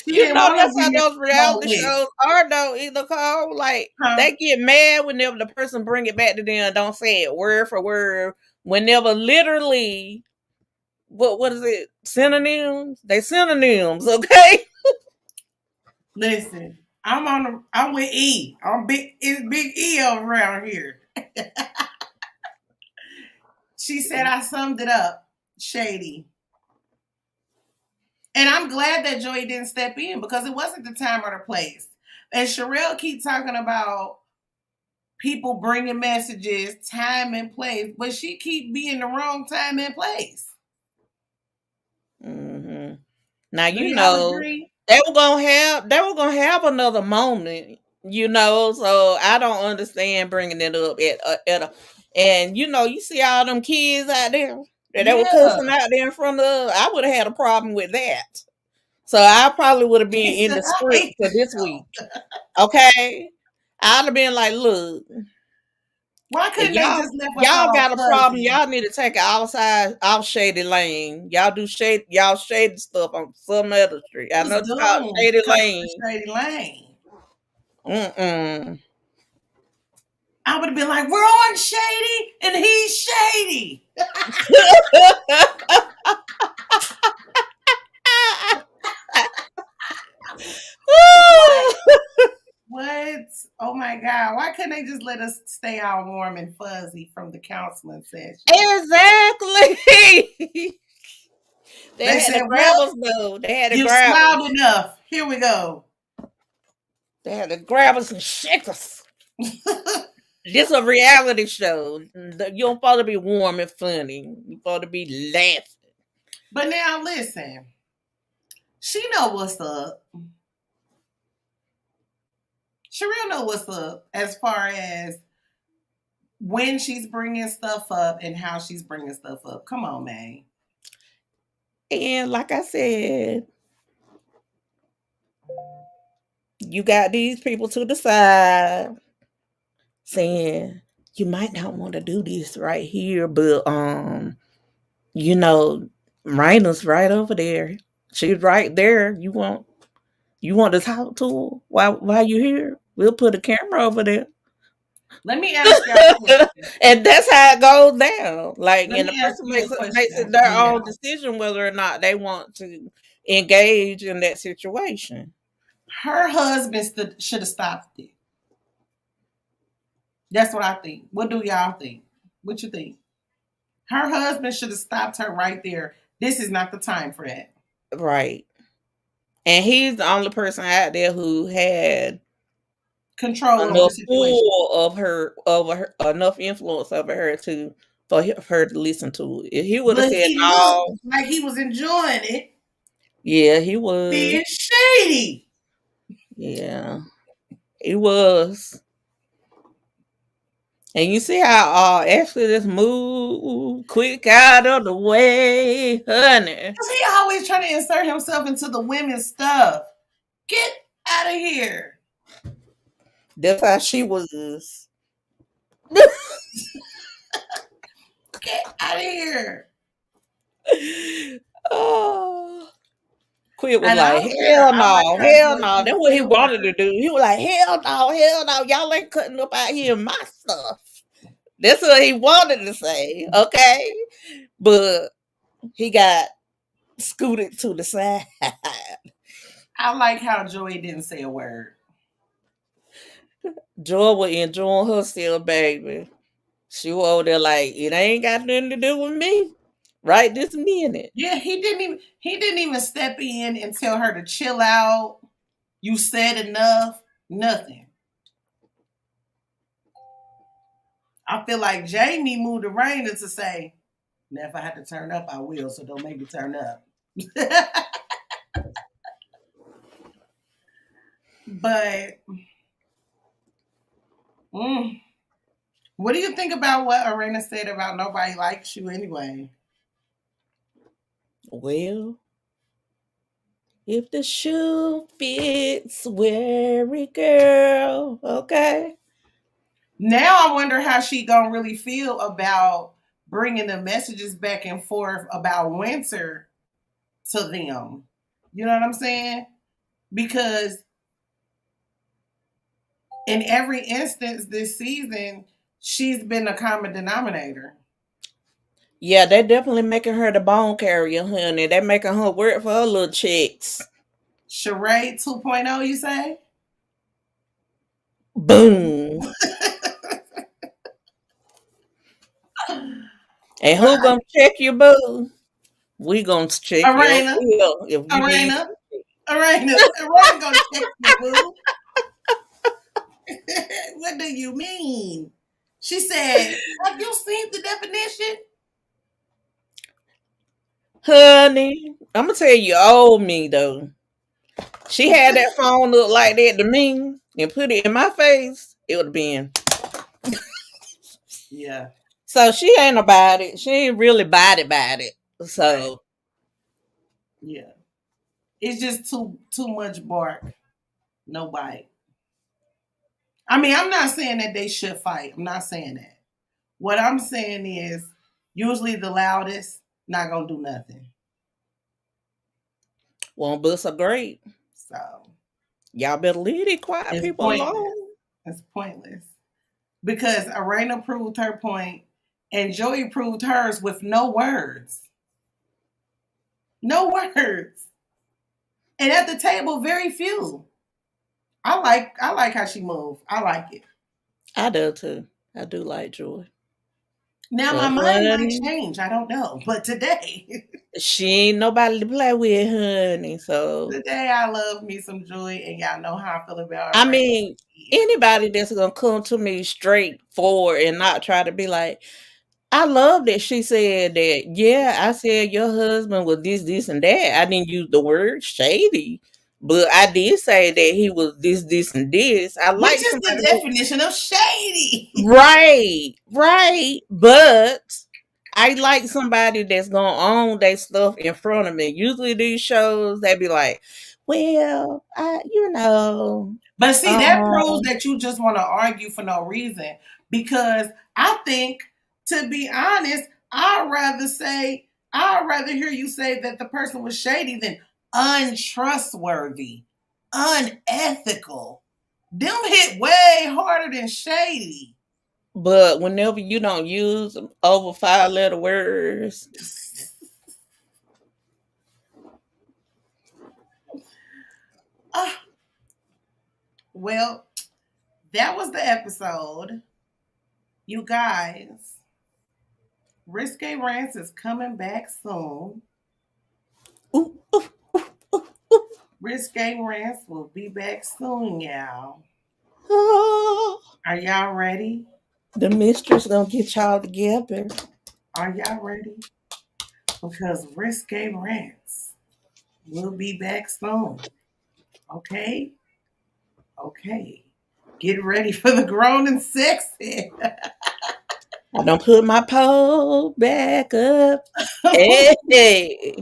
you know, that's how those reality shows are, though, Nicole. Like, they get mad whenever the person bring it back to them and don't say it word for word. Whenever literally, what is it? Synonyms? They synonyms, okay? Listen, I'm with E. It's Big E over around here. She said I summed it up. Shady. And I'm glad that Joy didn't step in because it wasn't the time or the place. And Sherelle keep talking about people bringing messages, time and place, but she keep being the wrong time and place. Mm-hmm. Now you know they were gonna have another moment, you know. So I don't understand bringing it up and you know, you see all them kids out there that they were cussing out there in front of. I would have had a problem with that. So I probably would have been in the script for this week. Okay, I'd have been like, look. Why couldn't they just let y'all got a problem? Y'all need to take it off Shady Lane. Y'all do y'all shady stuff on some other street. I know it's called Shady Lane. Shady Lane. I would have been like, we're on Shady and he's shady. What? Oh my God. Why couldn't they just let us stay all warm and fuzzy from the counseling session? Exactly. they had said, to grab us though. They had to grab us. You smiled enough. Here we go. They had to grab us and shake us. This a reality show. You don't supposed to be warm and funny. You supposed to be laughing. But now listen. She know what's up. Sherelle know what's up as far as when she's bringing stuff up and how she's bringing stuff up. Come on, man. And like I said, you got these people to the side saying you might not want to do this right here, but you know, Raina's right over there. She's right there. You want to talk to her while you here? We'll put a camera over there. Let me ask y'all a question. And that's how it goes down. Like, Let and the me ask person you a makes question. it their Yeah. own decision whether or not they want to engage in that situation. Her husband should have stopped it. That's what I think. What do y'all think? What you think? Her husband should have stopped her right there. This is not the time for that. Right. And he's the only person out there who had Control over the enough situation. pull of her over her, enough influence over her for her to listen to it. If he would have But said he no, looked like he was enjoying it, yeah, he was. being shady. Yeah, he was. And you see how Ashley just moved quick out of the way, honey. Because he always trying to insert himself into the women's stuff. Get out of here. That's how she was. Get out of here. Oh. Quit was And I like, don't care. hell I like no, how hell Joy no. That's didn't what say he a wanted to word. do. He was like, hell no, hell no. Y'all ain't cutting up out here my stuff. That's what he wanted to say, okay? But he got scooted to the side. I like how Joy didn't say a word. Joy was enjoying herself, baby. She was over there like, it ain't got nothing to do with me. Right this minute. Yeah, he didn't even step in and tell her to chill out. You said enough. Nothing. I feel like Jamie moved the Raina to say, now if I have to turn up, I will, so don't make me turn up. But what do you think about what Arena said about nobody likes you anyway? Well, if the shoe fits, wear it, girl. Okay. Now I wonder how she gonna really feel about bringing the messages back and forth about Winter to them. You know what I'm saying? Because in every instance this season, she's been a common denominator. Yeah, they definitely making her the bone carrier, honey. They making her work for her little chicks. Charade 2.0, you say? Boom. And who gonna check you, boo? We gonna check Arena. you if you need. Arena gonna check you, boo. What do you mean? She said, have you seen the definition? Honey, I'm gonna tell you old me though. She had that phone look like that to me and put it in my face, it would have been. Yeah. So she ain't about it. She ain't really about it. So yeah. It's just too much bark. No bite. I mean, I'm not saying that they should fight. I'm not saying that. What I'm saying is usually the loudest not gonna do nothing. won't bust a grape. So y'all better leave it quiet it's people pointless. alone. It's pointless. Because Arena proved her point and Joey proved hers with no words. No words. And at the table, very few. I like how she moved. I like it. I do too. I do like Joy. Now But my mind might honey, change. I don't know. But today, she ain't nobody to play with, honey. So today I love me some Joy, and y'all know how I feel about her. I mean, anybody that's gonna come to me straightforward and not try to be like, I love that she said that. Yeah, I said your husband was this, and that. I didn't use the word shady, but I did say that he was this, and this. I Which like is somebody the definition of shady. right. But I like somebody that's gonna own their stuff in front of me. Usually these shows, they be like, well, But see, that proves um, that you just want to argue for no reason. Because I think, to be honest, I'd rather hear you say that the person was shady than untrustworthy, unethical. Them hit way harder than shady. But whenever you don't use over 5-letter words, well, that was the episode. You guys, Risque Rants is coming back soon. Risque Rants will be back soon, y'all. Are y'all ready? The mistress gonna get y'all together. Are y'all ready? Because Risque Rants will be back soon. Okay? Okay. Get ready for the grown and sexy. I don't put my pole back up. Hey.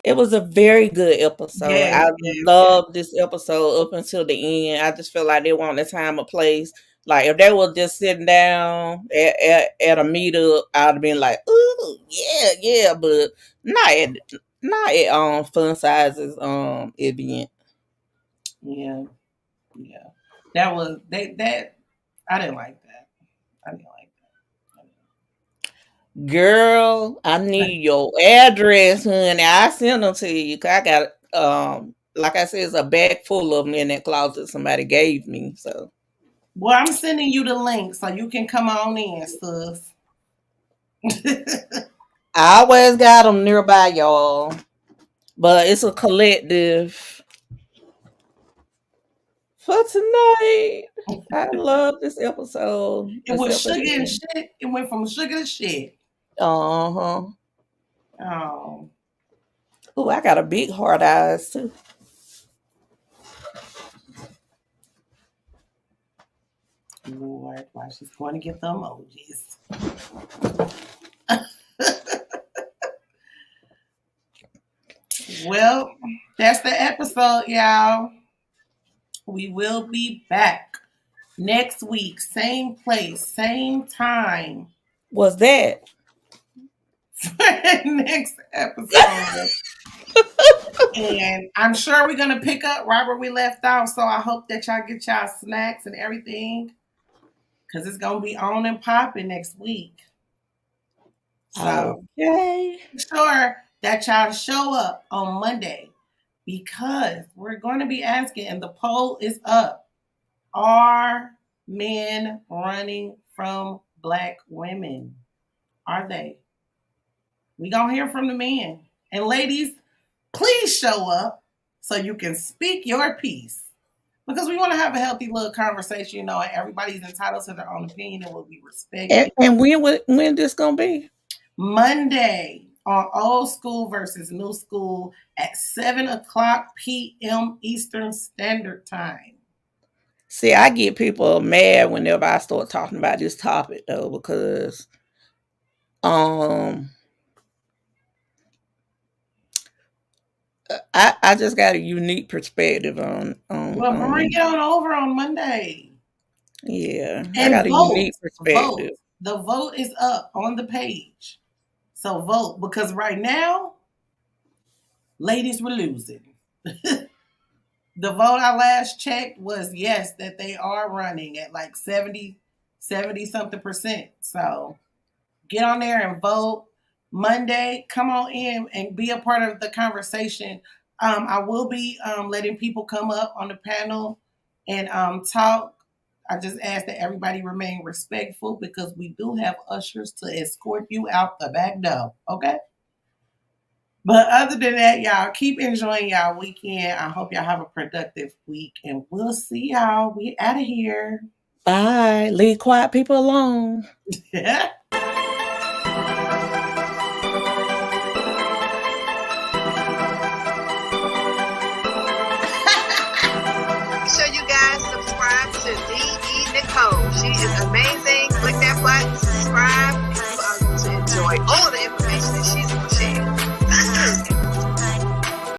It was a very good episode. Yes, I yes, loved this episode up until the end. I just felt like they wanted time or place. Like if they were just sitting down at a meetup, I'd have been like, "Ooh, yeah," but not at Fun Sizes event. Yeah. That was that I didn't like that. Girl, I need your address, honey. I sent them to you. 'Cause I got like I said, it's a bag full of them in that closet somebody gave me. So well, I'm sending you the link so you can come on in, sis. I always got them nearby, y'all. But it's a collective for tonight. I love this episode. It was sugar and shit. It went from sugar to shit. Uh-huh. Oh. Oh, I got a big hard eyes too. Lord, why she's going to get the emojis. Well, that's the episode, y'all. We will be back next week, same place, same time. What's that? Next episode. And I'm sure we're going to pick up right where we left off. So I hope that y'all get y'all snacks and everything. Because it's going to be on and popping next week. So okay. Make sure that y'all show up on Monday. Because we're going to be asking, and the poll is up. Are men running from Black women? Are they? We going to hear from the men. And ladies, please show up so you can speak your piece. Because we want to have a healthy little conversation, and everybody's entitled to their own opinion and will be respected. And when this gonna be? Monday on Old School versus New School at 7:00 p.m. Eastern Standard Time. See, I get people mad whenever I start talking about this topic though, because I just got a unique perspective on Well, bring it on over on Monday. Yeah, and I got a unique perspective. The vote is up on the page. So vote, because right now, ladies, we're losing. The vote I last checked was yes, that they are running at like 70 something percent. So get on there and vote. Monday, come on in and be a part of the conversation. I will be letting people come up on the panel and talk. I just ask that everybody remain respectful because we do have ushers to escort you out the back door. Okay? But other than that, y'all, keep enjoying y'all weekend. I hope y'all have a productive week, and we'll see y'all. We out of here. Bye. Leave quiet people alone. Make sure you guys subscribe to TheeEnicole. She is amazing. Click that button